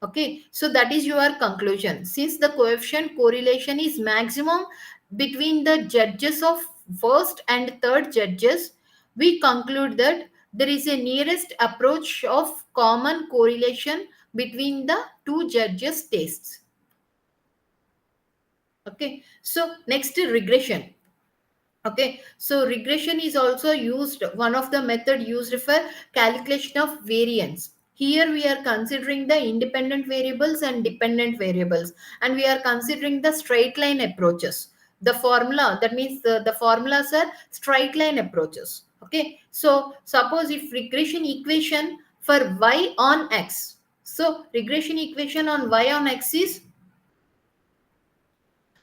Okay, so that is your conclusion. Since the coefficient correlation is maximum between the judges of first and third judges, we conclude that there is a nearest approach of common correlation between the two judges' tastes. Okay, so next regression. Okay, so regression is also used, one of the method used for calculation of variance. Here we are considering the independent variables and dependent variables, and we are considering the straight line approaches. The formula, that means the formulas are straight line approaches. Okay, so suppose if regression equation for y on x, so regression equation on y on x is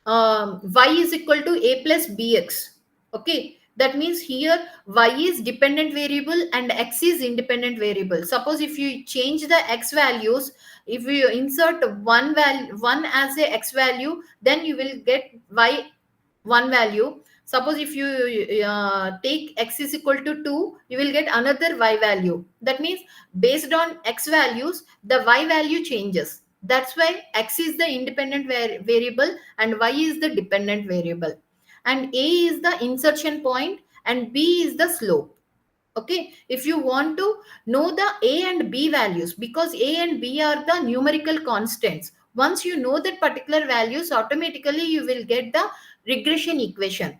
y is equal to a plus bx. Okay, that means here y is dependent variable and x is independent variable. Suppose if you change the x values, if you insert one as a x value, then you will get y one value. Suppose if you take x is equal to 2, you will get another y value. That means based on x values, the y value changes. That's why x is the independent variable and y is the dependent variable. And a is the insertion point and b is the slope. Okay, if you want to know the a and b values, because a and b are the numerical constants, once you know that particular values, automatically you will get the regression equation.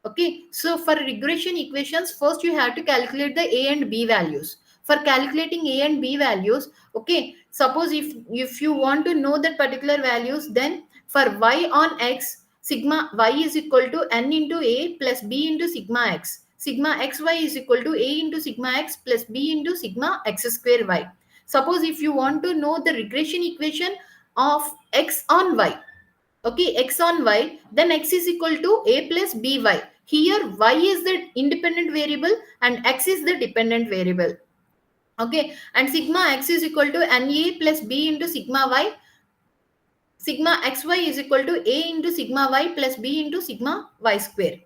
Okay, so for regression equations, first you have to calculate the a and b values. For calculating a and b values, okay, suppose if you want to know that particular values, then for y on x, sigma y is equal to n into a plus b into sigma x. Sigma xy is equal to a into sigma x plus b into sigma x square y. Suppose if you want to know the regression equation of x on y, okay, x on y, then x is equal to a plus by. Here y is the independent variable and x is the dependent variable. Okay, and sigma x is equal to na plus b into sigma y. Sigma xy is equal to a into sigma y plus b into sigma y square.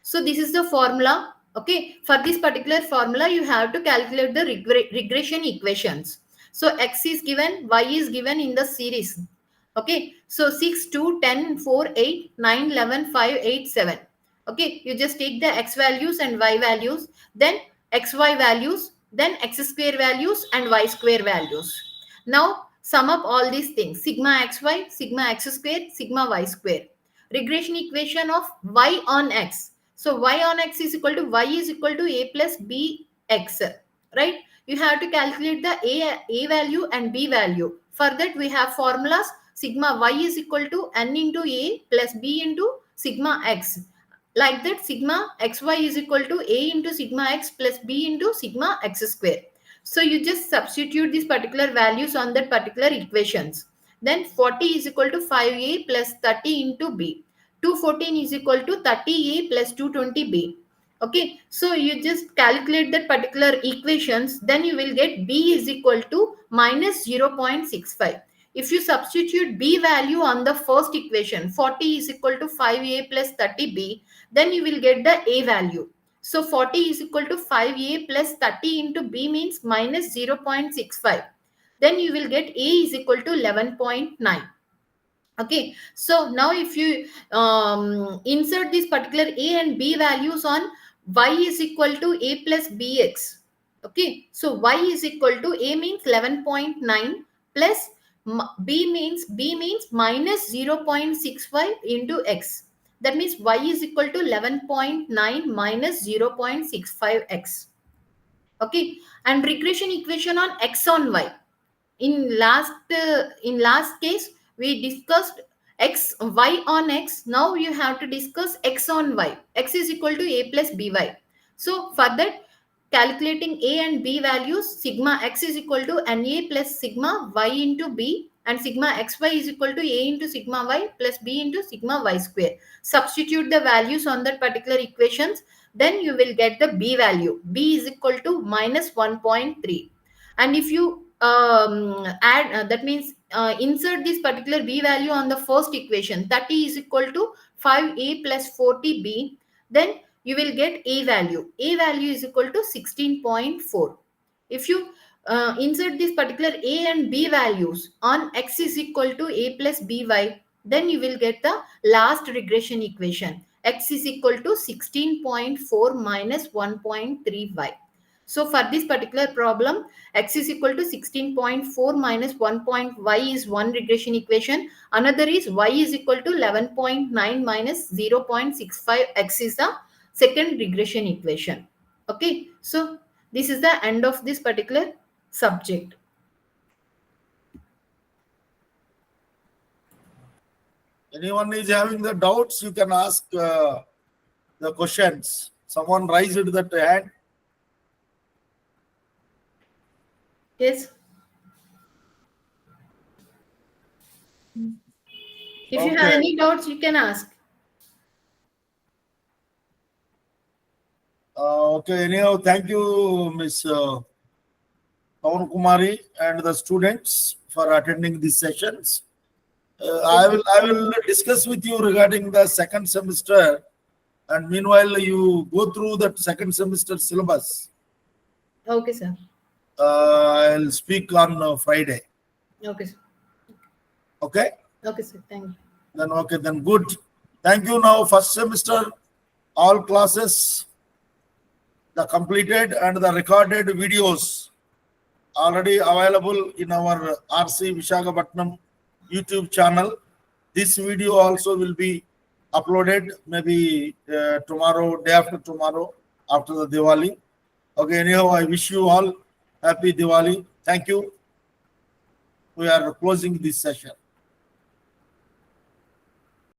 So this is the formula. Okay, for this particular formula you have to calculate the regression equations. So x is given, y is given in the series. Okay, so 6 2 10 4 8 9 11 5 8 7. Okay, you just take the x values and y values, then xy values, then x square values and y square values. Now sum up all these things: sigma xy, sigma x square, sigma y square. Regression equation of y on x. So y on x is equal to y is equal to a plus b x, right? You have to calculate the a value and b value. For that we have formulas: sigma y is equal to n into a plus b into sigma x. Like that, sigma xy is equal to a into sigma x plus b into sigma x square. So you just substitute these particular values on that particular equations. Then 40 is equal to 5a plus 30 into b. 214 is equal to 30a plus 220b. Okay, so you just calculate that particular equations, then you will get b is equal to minus 0.65. If you substitute b value on the first equation, 40 is equal to 5a plus 30b, then you will get the a value. So 40 is equal to 5a plus 30 into b means minus 0.65. Then you will get a is equal to 11.9. Okay, so now if you insert this particular a and b values on y is equal to a plus bx. Okay, so y is equal to a means 11.9 plus b means minus 0.65 into x. That means y is equal to 11.9 minus 0.65x. Okay, and regression equation on x on y. In last case we discussed x y on x. Now you have to discuss x on y. X is equal to a plus by. So for that, calculating a and b values, sigma x is equal to na plus sigma y into b, and sigma xy is equal to a into sigma y plus b into sigma y square. Substitute the values on that particular equations, then you will get the b value. B is equal to minus 1.3. And if you add that means insert this particular b value on the first equation, 30 is equal to 5a plus 40b, then you will get A value. A value is equal to 16.4. If you insert this particular A and B values on X is equal to A plus BY, then you will get the last regression equation. X is equal to 16.4 minus 1.3y. So for this particular problem, X is equal to 16.4 minus 1.y is one regression equation. Another is Y is equal to 11.9 minus 0.65. X is the second regression equation. Okay. So this is the end of this particular subject. Anyone is having the doubts, you can ask the questions. Someone raised that hand. Yes. If you have Okay. any doubts, you can ask. Okay. Anyhow, thank you, Miss Pawan Kumari and the students for attending these sessions. I will discuss with you regarding the second semester, and meanwhile you go through that second semester syllabus. Okay, sir. I'll speak on Friday. Okay, sir. Okay. Okay, sir. Thank you. Then okay. Then good. Thank you. Now first semester, all classes, the completed and the recorded videos already available in our RC Visakhapatnam YouTube channel. This video also will be uploaded maybe tomorrow, day after tomorrow, after the Diwali. Okay, anyhow, I wish you all happy Diwali. Thank you. We are closing this session.